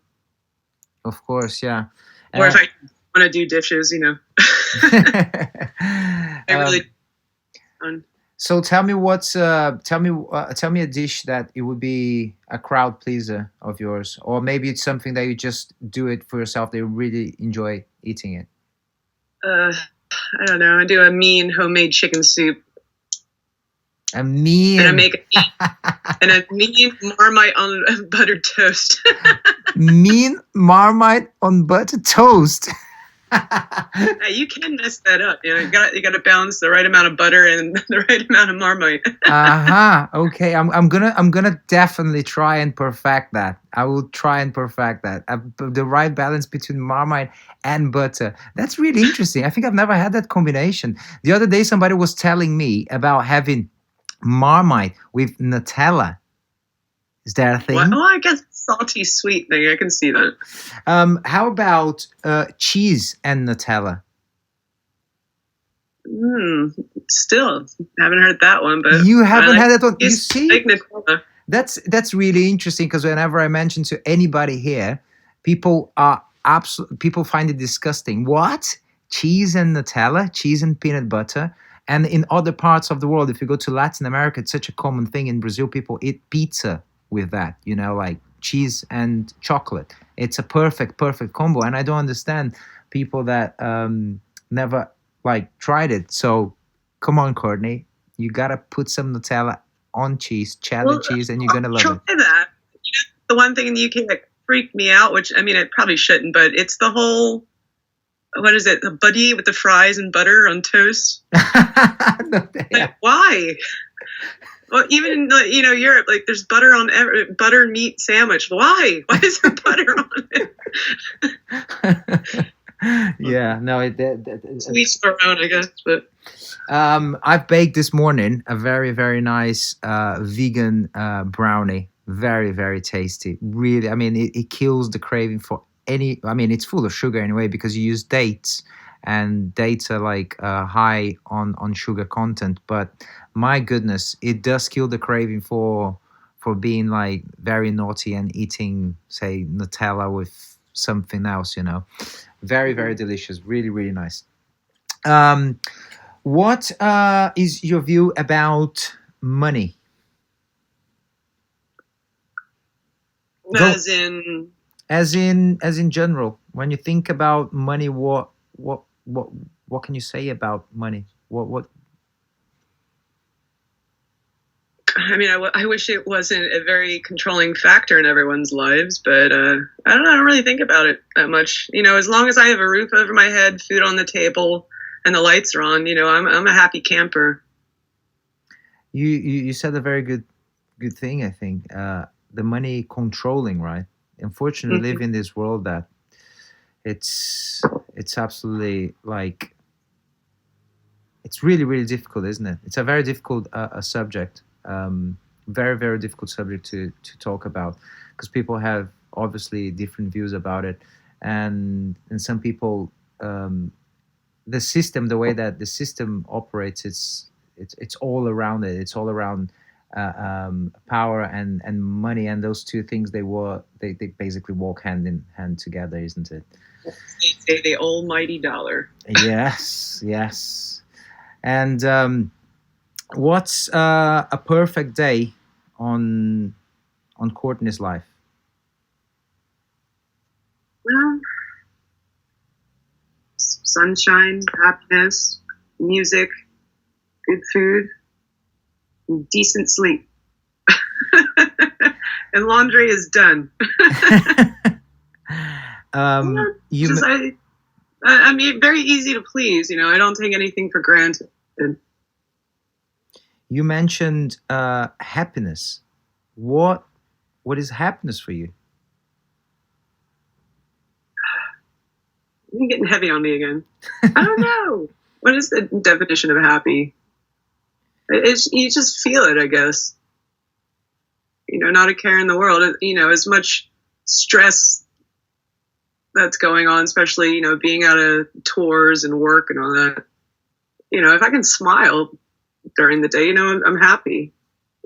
Of course, yeah. Or if I want to do dishes, I really fun. So tell me tell me a dish that it would be a crowd pleaser of yours, or maybe it's something that you just do it for yourself. They really enjoy eating it. I don't know. I do a mean homemade chicken soup. A mean. And I make a mean Marmite on buttered toast. Mean Marmite on buttered toast. You can mess that up. You got to balance the right amount of butter and the right amount of Marmite. Okay, I'm gonna definitely try and perfect that. I will try and perfect that. The right balance between Marmite and butter. That's really interesting. I think I've never had that combination. The other day, somebody was telling me about having Marmite with Nutella. Is that a thing? Well, I guess salty sweet thing. I can see that. How about cheese and Nutella? Still haven't heard that one, but you haven't had that one. You see, like Nutella. That's really interesting, because whenever I mention to anybody here, people find it disgusting. What? Cheese and Nutella, cheese and peanut butter. And in other parts of the world, if you go to Latin America, it's such a common thing. In Brazil, people eat pizza with that, like cheese and chocolate. It's a perfect combo. And I don't understand people that never tried it. So come on, Courtney, you gotta put some Nutella on cheese, cheddar cheese, and you're gonna love it. Try that. The one thing in the UK that freaked me out, which I mean it probably shouldn't, but it's the whole, what is it, the buddy with the fries and butter on toast. Like, why? Well, even in Europe, there's butter on every butter meat sandwich. Why is there butter on it? Yeah, no, sweet their own, I guess. But I've baked this morning a very, very nice vegan brownie. Very, very tasty. Really, I mean, it kills the craving for any. I mean, it's full of sugar anyway because you use dates, and dates are high on sugar content. But my goodness, it does kill the craving for being very naughty and eating, say, Nutella with something else. Very, very delicious. Really, really nice. Um, what is your view about money? Go As in, as in general. When you think about money, what what can you say about money? What I mean, I wish it wasn't a very controlling factor in everyone's lives, but I don't know. I don't really think about it that much. As long as I have a roof over my head, food on the table, and the lights are on, I'm a happy camper. you said a very good thing. I think the money controlling, right? Unfortunately, we live in this world that it's it's absolutely like it's really difficult, isn't it? It's a very difficult a subject, very difficult subject to talk about because people have obviously different views about it, and some people the system, the way that the system operates, it's all around it. It's all around power and money, and those two things they basically walk hand in hand together, isn't it? They say the almighty dollar. Yes, yes. And what's a perfect day on Courtney's life? Well, sunshine, happiness, music, good food, and decent sleep. And laundry is done. You Just, I mean, very easy to please. I don't take anything for granted. you mentioned happiness. What is happiness for you? You're getting heavy on me again. I don't know. What is the definition of happy? You just feel it, I guess. Not a care in the world. As much stress that's going on, especially, being out of tours and work and all that. If I can smile during the day, I'm happy.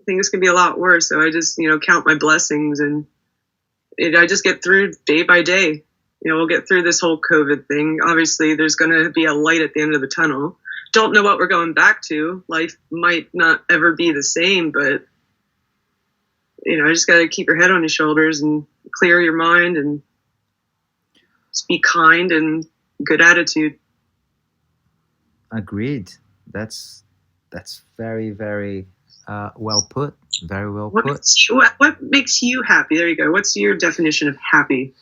Things can be a lot worse. So I just, count my blessings and I just get through day by day. We'll get through this whole COVID thing. Obviously, there's going to be a light at the end of the tunnel. Don't know what we're going back to. Life might not ever be the same, but, I just got to keep your head on your shoulders and clear your mind and just be kind and good attitude. Agreed. That's very well put. Very well put. What makes you happy? There you go. What's your definition of happy?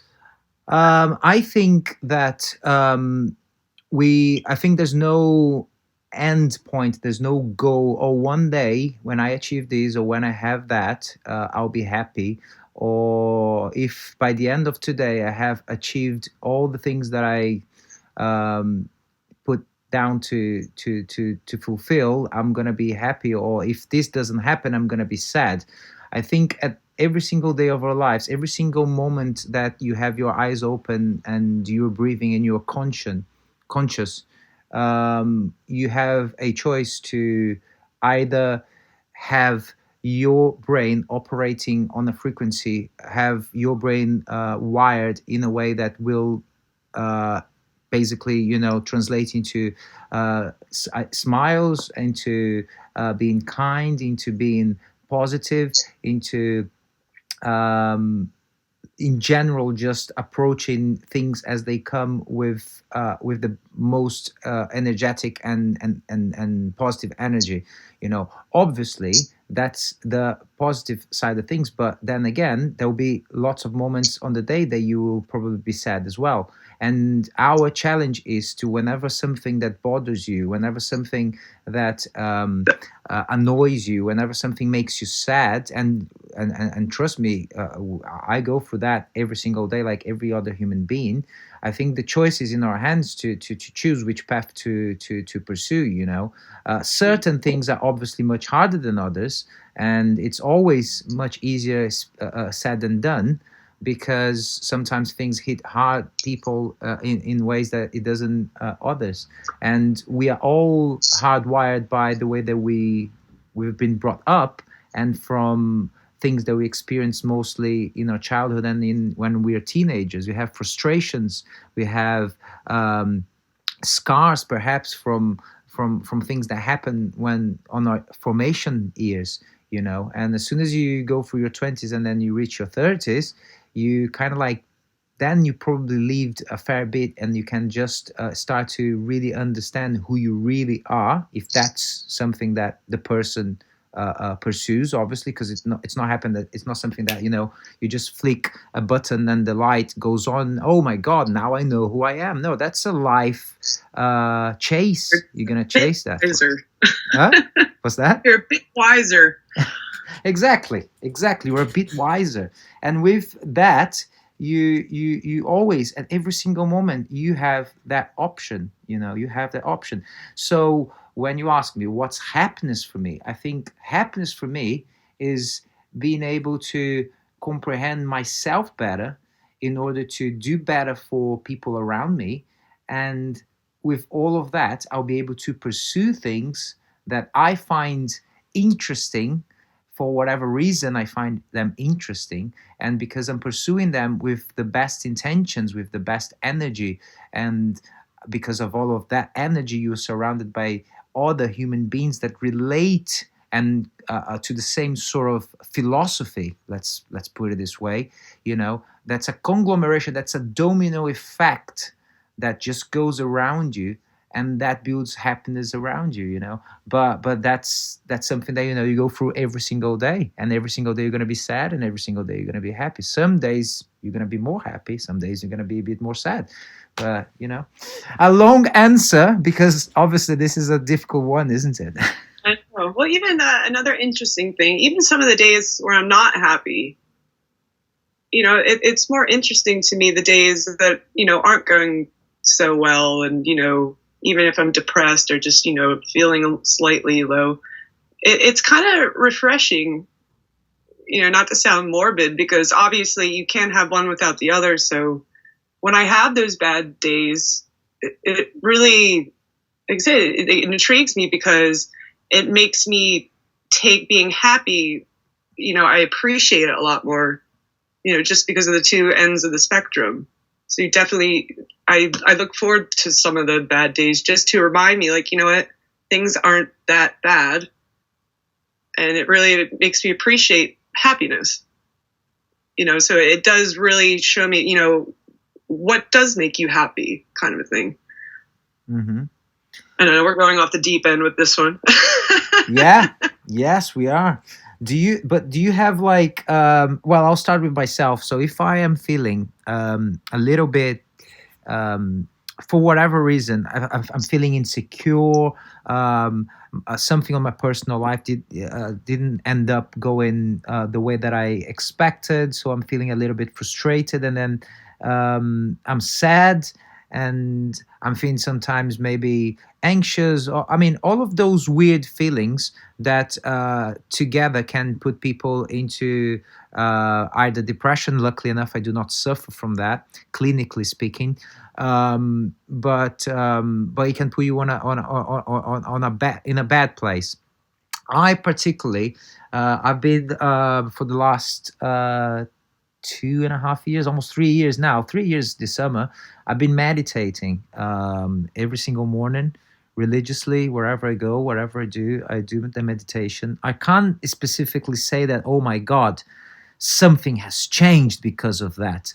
I think that I think there's no end point, there's no goal, or one day when I achieve this or when I have that, I'll be happy. Or if by the end of today I have achieved all the things that I put down to fulfill, I'm gonna be happy. Or if this doesn't happen, I'm gonna be sad. I think at every single day of our lives, every single moment that you have your eyes open and you're breathing and you're conscious, you have a choice to either have your brain operating on a frequency, have your brain wired in a way that will basically, translate into smiles, into being kind, into being positive, into in general just approaching things as they come with the most energetic and positive energy. Obviously that's the positive side of things, but then again there will be lots of moments on the day that you will probably be sad as well. And our challenge is to, whenever something that bothers you, whenever something that annoys you, whenever something makes you sad, and trust me, I go through that every single day like every other human being. I think the choice is in our hands to choose which path to pursue. Certain things are obviously much harder than others, and it's always much easier said than done, because sometimes things hit hard people in ways that it doesn't others. And we are all hardwired by the way that we've been brought up, and from things that we experience mostly in our childhood and in when we are teenagers. We have frustrations, we have scars perhaps from things that happen when on our formation years, and as soon as you go through your 20s and then you reach your 30s, you kind of like, then you probably lived a fair bit, and you can just start to really understand who you really are, if that's something that the person pursues, obviously, because it's not happened that it's not something that you just flick a button and the light goes on. Oh my God, now I know who I am. No, that's a life chase. You're gonna chase that. Wiser. Huh? What's that? You're a bit wiser. Exactly. We're a bit wiser, and with that, you always, at every single moment, you have that option. You have that option. So when you ask me what's happiness for me, I think happiness for me is being able to comprehend myself better in order to do better for people around me. And with all of that, I'll be able to pursue things that I find interesting. For whatever reason, I find them interesting, and because I'm pursuing them with the best intentions, with the best energy, and because of all of that energy, you're surrounded by other human beings that relate and to the same sort of philosophy. Let's put it this way. That's a conglomeration, that's a domino effect that just goes around you, and that builds happiness around you. But that's something that you go through every single day, and every single day you're going to be sad, and every single day you're going to be happy. Some days you're going to be more happy, some days you're going to be a bit more sad. But a long answer, because obviously this is a difficult one, isn't it? I know. Well, even another interesting thing, even some of the days where I'm not happy, it's more interesting to me the days that aren't going so well, and even if I'm depressed or just feeling slightly low, it's kind of refreshing. Not to sound morbid, because obviously you can't have one without the other. So when I have those bad days, it really, like I said, it intrigues me, because it makes me take being happy. I appreciate it a lot more, just because of the two ends of the spectrum. So you definitely, I look forward to some of the bad days just to remind me, like, what, things aren't that bad. And it makes me appreciate happiness. So it does really show me, what does make you happy, kind of a thing. Mm-hmm. I don't know, we're going off the deep end with this one. Yeah. Yes, we are. Do you have like, well, I'll start with myself. So if I am feeling a little bit, for whatever reason, I'm feeling insecure, something on my personal life didn't end up going the way that I expected, so I'm feeling a little bit frustrated, and then I'm sad, and I'm feeling sometimes maybe anxious, or all of those weird feelings that together can put people into either depression. Luckily enough, I do not suffer from that, clinically speaking, but it can put you on a bad, in a bad place. I particularly, I've been for the last 2.5 years, almost 3 years now, 3 years this summer, I've been meditating every single morning, religiously, wherever I go, whatever I do the meditation. I can't specifically say that, oh my God, something has changed because of that.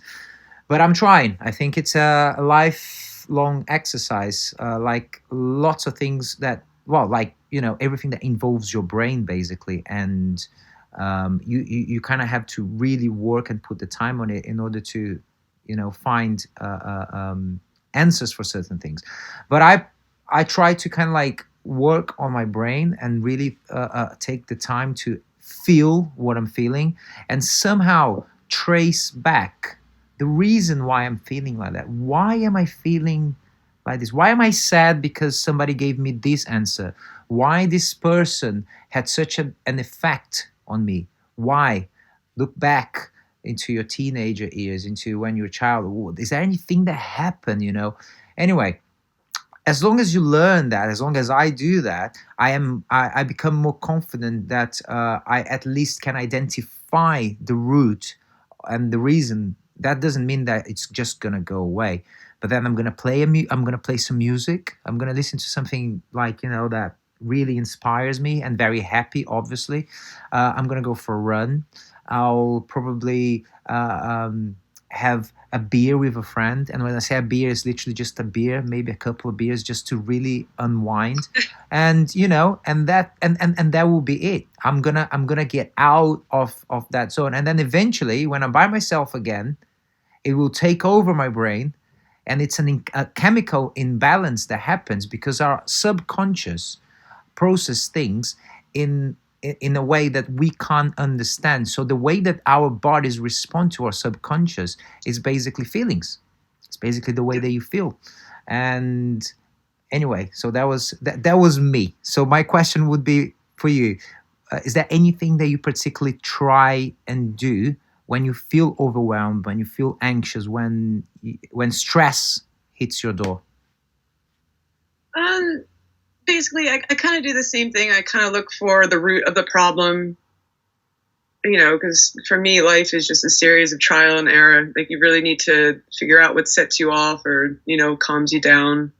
But I'm trying. I think it's a lifelong exercise, like lots of things that, well, like, everything that involves your brain, basically. And you kind of have to really work and put the time on it in order to, find answers for certain things. But I try to kind of like work on my brain and really take the time to feel what I'm feeling, and somehow trace back the reason why I'm feeling like that. Why am I feeling like this? Why am I sad because somebody gave me this answer? Why this person had such an effect on me? Why? Look back into your teenager years, into when you're a child. Is there anything that happened, Anyway, as long as you learn that, as long as I do that, I become more confident that I at least can identify the root and the reason. That doesn't mean that it's just gonna go away, but then I'm gonna play some music. I'm gonna listen to something like that really inspires me and very happy. Obviously, I'm gonna go for a run. I'll probably have a beer with a friend, and when I say a beer, it's literally just a beer, maybe a couple of beers, just to really unwind, and and that will be it. I'm gonna get out of that zone, and then eventually, when I'm by myself again, it will take over my brain, and it's a chemical imbalance that happens because our subconscious process things in in a way that we can't understand. So the way that our bodies respond to our subconscious is basically feelings. It's basically the way that you feel. And anyway, so that was me. So my question would be for you: is there anything that you particularly try and do when you feel overwhelmed, when you feel anxious, when stress hits your door? Um, Basically, I kind of do the same thing. I kind of look for the root of the problem, because for me, life is just a series of trial and error. Like, you really need to figure out what sets you off or, calms you down.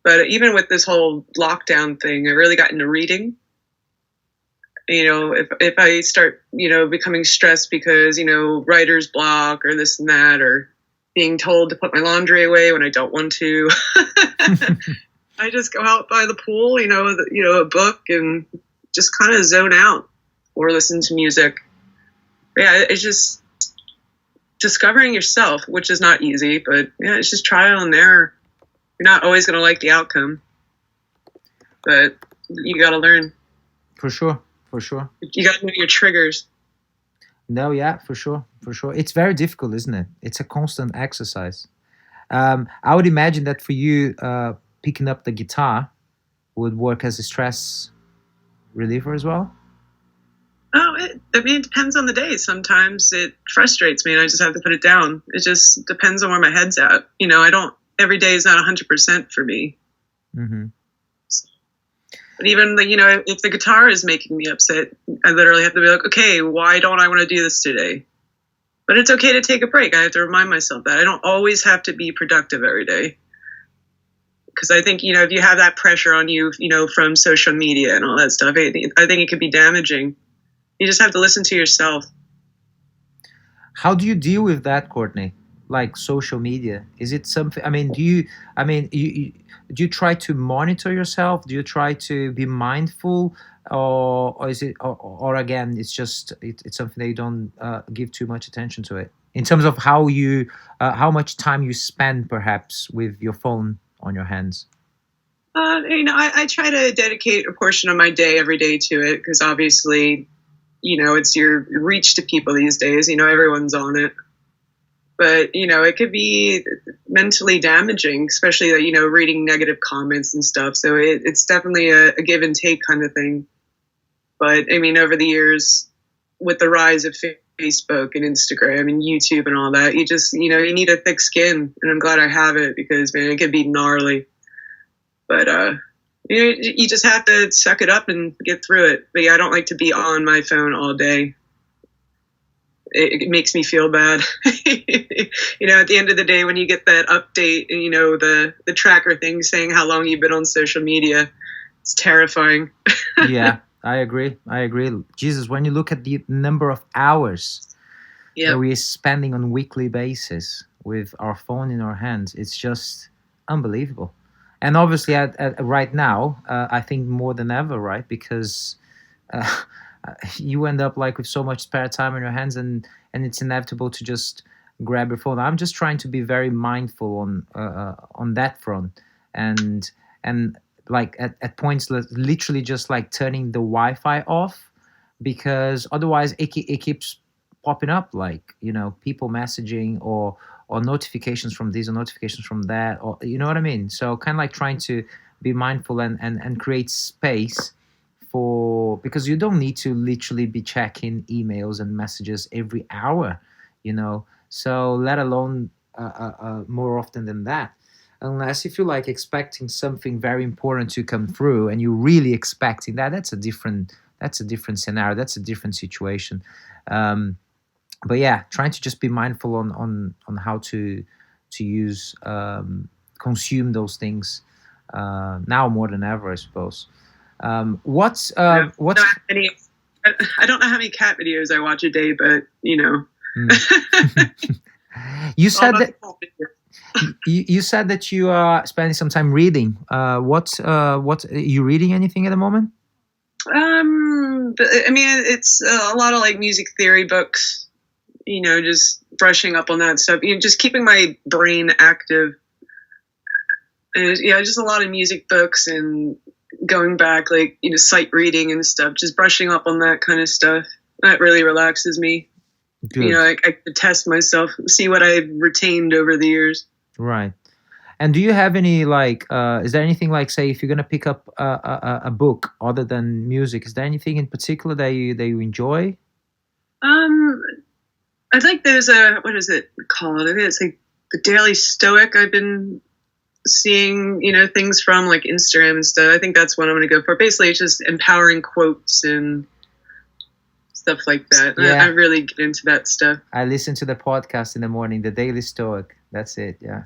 But even with this whole lockdown thing, I really got into reading. If I start, becoming stressed because, writer's block or this and that, or being told to put my laundry away when I don't want to, I just go out by the pool, a book, and just kind of zone out or listen to music. Yeah, it's just discovering yourself, which is not easy, but yeah, it's just trial and error. You're not always going to like the outcome, but you got to learn. For sure. You got to know your triggers. No, yeah, for sure. It's very difficult, isn't it? It's a constant exercise. I would imagine that for you, picking up the guitar would work as a stress reliever as well. Oh, it depends on the day. Sometimes it frustrates me and I just have to put it down. It just depends on where my head's at. Every day is not 100% for me. Mm-hmm. But even, if the guitar is making me upset, I literally have to be like, okay, why don't I want to do this today? But it's okay to take a break. I have to remind myself that I don't always have to be productive every day. Because I think, if you have that pressure on you, from social media and all that stuff, I think it can be damaging. You just have to listen to yourself. How do you deal with that, Courtney? Like social media? Is it something, do you try to monitor yourself? Do you try to be mindful? Or is it, or again, it's just, it's something that you don't give too much attention to it? In terms of how much time you spend perhaps with your phone on your hands? I try to dedicate a portion of my day every day to it because obviously, it's your reach to people these days. Everyone's on it. But, it could be mentally damaging, especially, reading negative comments and stuff. So it's definitely a give and take kind of thing. But, over the years, with the rise of Facebook and Instagram and YouTube and all that, you just, you need a thick skin. And I'm glad I have it because, man, it can be gnarly. But you just have to suck it up and get through it. But yeah, I don't like to be on my phone all day. It makes me feel bad. At the end of the day, when you get that update and, the tracker thing saying how long you've been on social media, it's terrifying. Yeah, I agree. Jesus, when you look at the number of hours that we're spending on a weekly basis with our phone in our hands, it's just unbelievable. And obviously, right now, I think more than ever, right? Because you end up like with so much spare time in your hands, and it's inevitable to just grab your phone. I'm just trying to be very mindful on that front, and like at points, literally just like turning the Wi-Fi off, because otherwise it keeps popping up, like people messaging or notifications from this or notifications from that, or you know what I mean. So kind of like trying to be mindful and create space because you don't need to literally be checking emails and messages every hour, so let alone more often than that, unless if you're like expecting something very important to come through and you're really expecting that's a different scenario, that's a different situation. But yeah, trying to just be mindful on how to to use consume those things now more than ever, I suppose. What's I don't know how many cat videos I watch a day, but you said that you said that you are spending some time reading. What are you reading anything at the moment? But, I mean, it's a lot of like music theory books, just brushing up on that stuff, just keeping my brain active. And just a lot of music books and going back, like, sight reading and stuff, just brushing up on that kind of stuff. That really relaxes me. Good. I could test myself, see what I've retained over the years. Right. And do you have any, is there anything like, say, if you're going to pick up a book other than music, is there anything in particular that you enjoy? I think there's what is it called? I think it's like the Daily Stoic. I've been seeing, things from like Instagram and stuff. I think that's what I'm going to go for. Basically, it's just empowering quotes and stuff like that. Yeah. I really get into that stuff. I listen to the podcast in the morning, the Daily Stoic. That's it. Yeah.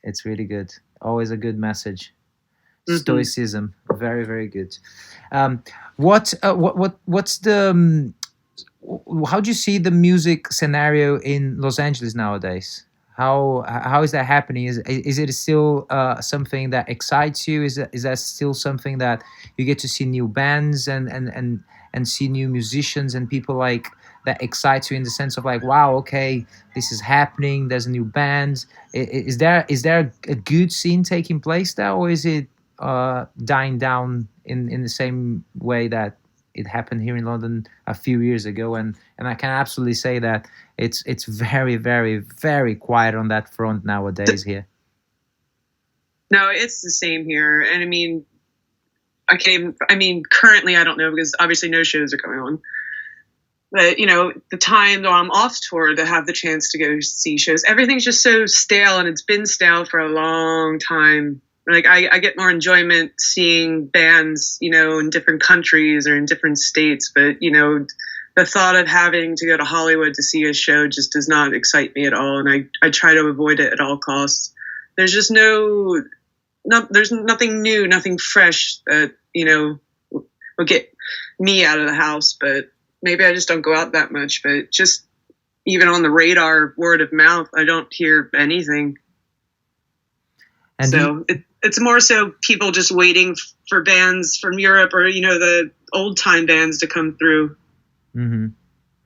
It's really good. Always a good message. Mm-hmm. Stoicism. Very, very good. What's the, how do you see the music scenario in Los Angeles nowadays? How is that happening? Is it still something that excites you? Is that still something that you get to see new bands and see new musicians and people like that excites you in the sense of like, wow, okay, this is happening. There's a new band. Is there a good scene taking place there, or is it dying down in the same way that it happened here in London a few years ago? And I can absolutely say that it's very, very, very quiet on that front nowadays here. No, it's the same here. And I mean, currently I don't know, because obviously no shows are going on. But, the time though I'm off tour to have the chance to go see shows, everything's just so stale, and it's been stale for a long time. Like I get more enjoyment seeing bands, in different countries or in different states. But, the thought of having to go to Hollywood to see a show just does not excite me at all. And I try to avoid it at all costs. There's just there's nothing new, nothing fresh that, will get me out of the house. But maybe I just don't go out that much. But just even on the radar, word of mouth, I don't hear anything. And so it's more so people just waiting for bands from Europe or, the old time bands to come through. Mm-hmm.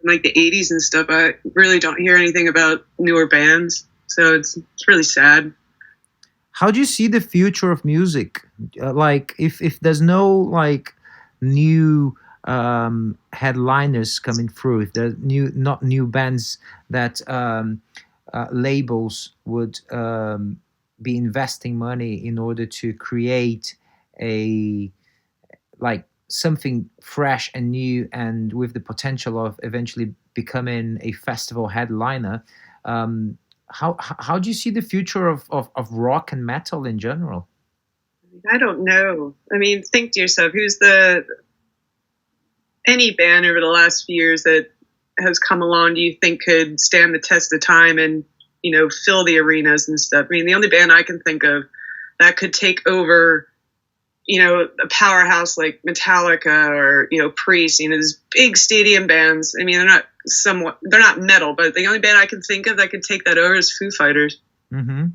Like the 80s and stuff. I really don't hear anything about newer bands. So it's really sad. How do you see the future of music? If there's no new headliners coming through, if there's not new bands that labels would be investing money in order to create something fresh and new and with the potential of eventually becoming a festival headliner, how do you see the future of rock and metal in general? I don't know. I mean, think to yourself, any band over the last few years that has come along, do you think could stand the test of time and, fill the arenas and stuff? I mean, the only band I can think of that could take over, a powerhouse like Metallica or, Priest, these big stadium bands. I mean, they're not metal, but the only band I can think of that could take that over is Foo Fighters. Mm-hmm.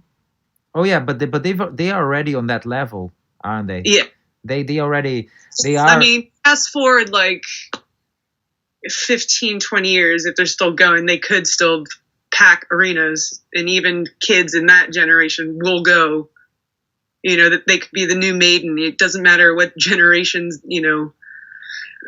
Oh yeah, but they are already on that level, aren't they? Yeah. They are. I mean, fast forward 15, 20 years, if they're still going, they could still pack arenas, and even kids in that generation will go. That they could be the new Maiden. It doesn't matter what generations,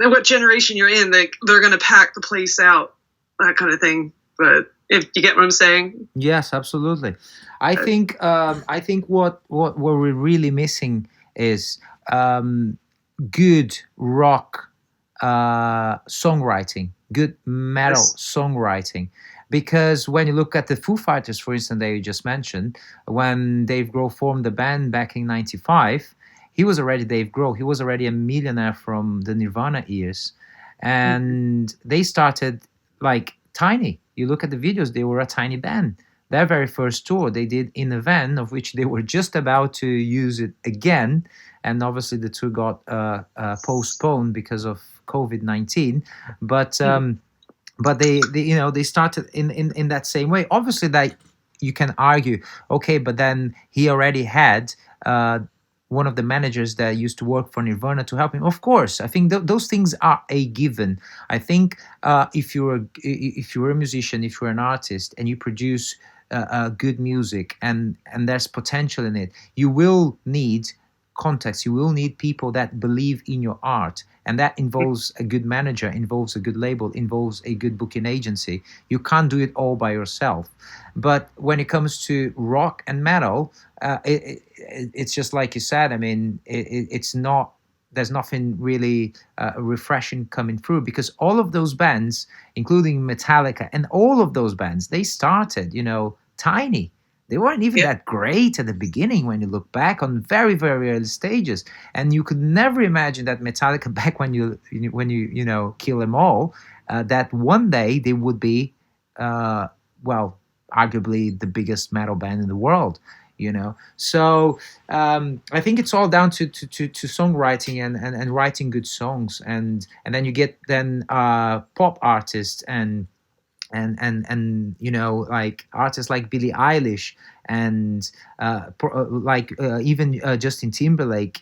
what generation you're in, they're going to pack the place out, that kind of thing. But if you get what I'm saying? Yes, absolutely. I think what we're really missing is good rock songwriting, good metal songwriting. Because when you look at the Foo Fighters, for instance, that you just mentioned, when Dave Grohl formed the band back in '95, he was already Dave Grohl. He was already a millionaire from the Nirvana years. And they started tiny. You look at the videos, they were a tiny band. their very first tour they did in a van, of which they were just about to use it again, and obviously the tour got postponed because of COVID-19. But they started in that same way. Obviously, that you can argue, okay, but then he already had one of the managers that used to work for Nirvana to help him. Of course, I think those things are a given. I think if you're a musician, if you're an artist, and you produce good music, and there's potential in it, you will need context. You will need people that believe in your art, and that involves a good manager, involves a good label, involves a good booking agency. You can't do it all by yourself. But when it comes to rock and metal, it's just like you said. I mean, it's not. There's nothing really refreshing coming through, because all of those bands, including Metallica, and all of those bands, they started, tiny. They weren't even that great at the beginning when you look back on very, very early stages. And you could never imagine that Metallica, back when you kill them all, that one day they would be, arguably the biggest metal band in the world. So I think it's all down to songwriting and writing good songs, and then you get pop artists and like artists like Billie Eilish and even Justin Timberlake.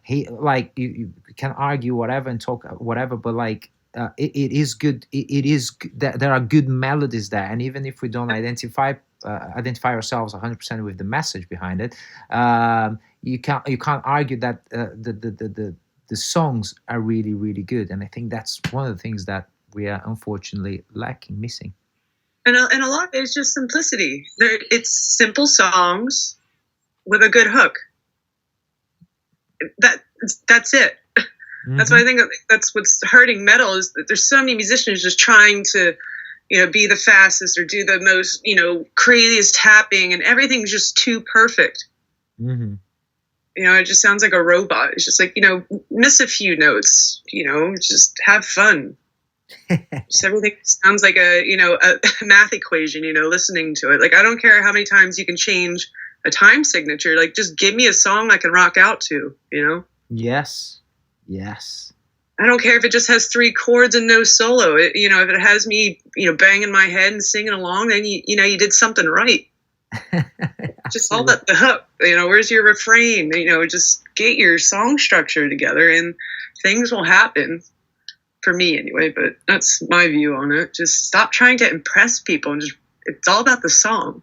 He, like, you can argue whatever and talk whatever, but like it is good. It is there are good melodies there, and even if we don't identify ourselves 100% with the message behind it, you can't argue that the songs are really, really good. And I think that's one of the things that we are unfortunately missing. And a lot of it is just simplicity. It's simple songs with a good hook. That's it. Mm-hmm. That's why I think that's what's hurting metal, is that there's so many musicians just trying to, be the fastest or do the most, craziest tapping, and everything's just too perfect. Mm-hmm. It just sounds like a robot. It's just like, miss a few notes, just have fun. Just everything sounds like a math equation, listening to it. Like, I don't care how many times you can change a time signature. Like, just give me a song I can rock out to, Yes. I don't care if it just has 3 chords and no solo. If it has me, banging my head and singing along, then you did something right. Just all that the hook. Where's your refrain? Just get your song structure together, and things will happen. For me, anyway. But that's my view on it. Just stop trying to impress people, and it's all about the song.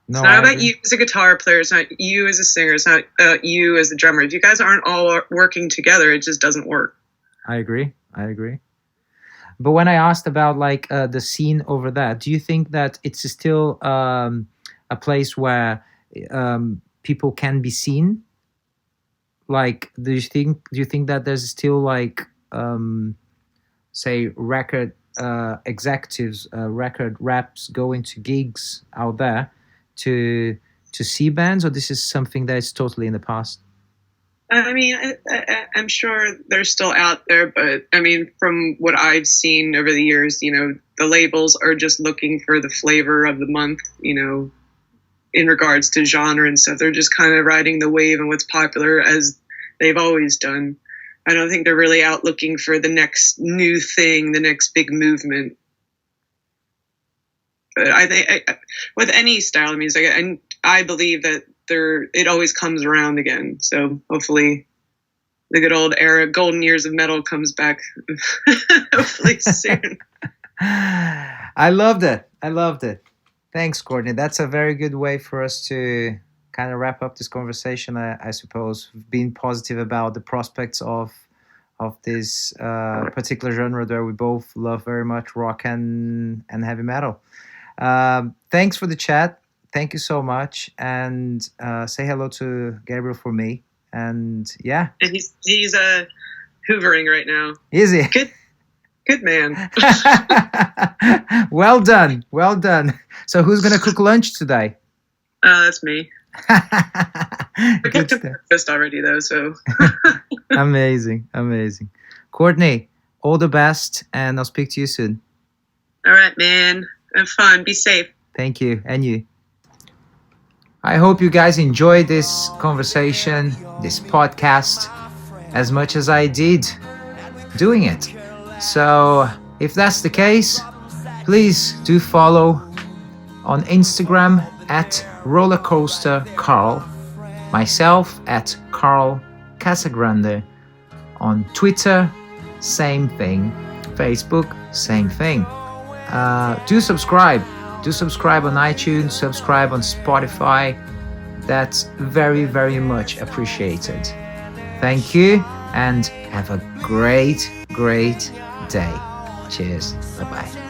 No, it's not about you as a guitar player. It's not you as a singer. It's not you as a drummer. If you guys aren't all working together, it just doesn't work. I agree. But when I asked about the scene over there, do you think that it's still a place where people can be seen? Like, do you think that there's still say record executives, record reps going to gigs out there to see bands, or this is something that is totally in the past? I mean, I'm sure they're still out there, but I mean, from what I've seen over the years, the labels are just looking for the flavor of the month, in regards to genre and stuff. They're just kind of riding the wave and what's popular, as they've always done. I don't think they're really out looking for the next new thing, the next big movement. But I think with any style of music, and I believe that it always comes around again. So hopefully the good old era, golden years of metal comes back hopefully soon. I loved it. Thanks, Courtney. That's a very good way for us to kind of wrap up this conversation, I suppose, being positive about the prospects of this particular genre that we both love very much, rock and heavy metal. Thanks for the chat. Thank you so much, and say hello to Gabriel for me. And yeah, and he's hoovering right now. Is he? Good man. Well done. So who's gonna cook lunch today? That's me. I cooked breakfast already though, so. Amazing. Courtney, all the best, and I'll speak to you soon. All right, man. Have fun. Be safe. Thank you. And you. I hope you guys enjoyed this conversation, this podcast, as much as I did doing it. So if that's the case, please do follow on Instagram at rollercoastercarl, myself at Carl Casagrande, on Twitter, same thing, Facebook, same thing. Do subscribe on iTunes, subscribe on Spotify. That's very, very much appreciated. Thank you and have a great day. Cheers. Bye-bye.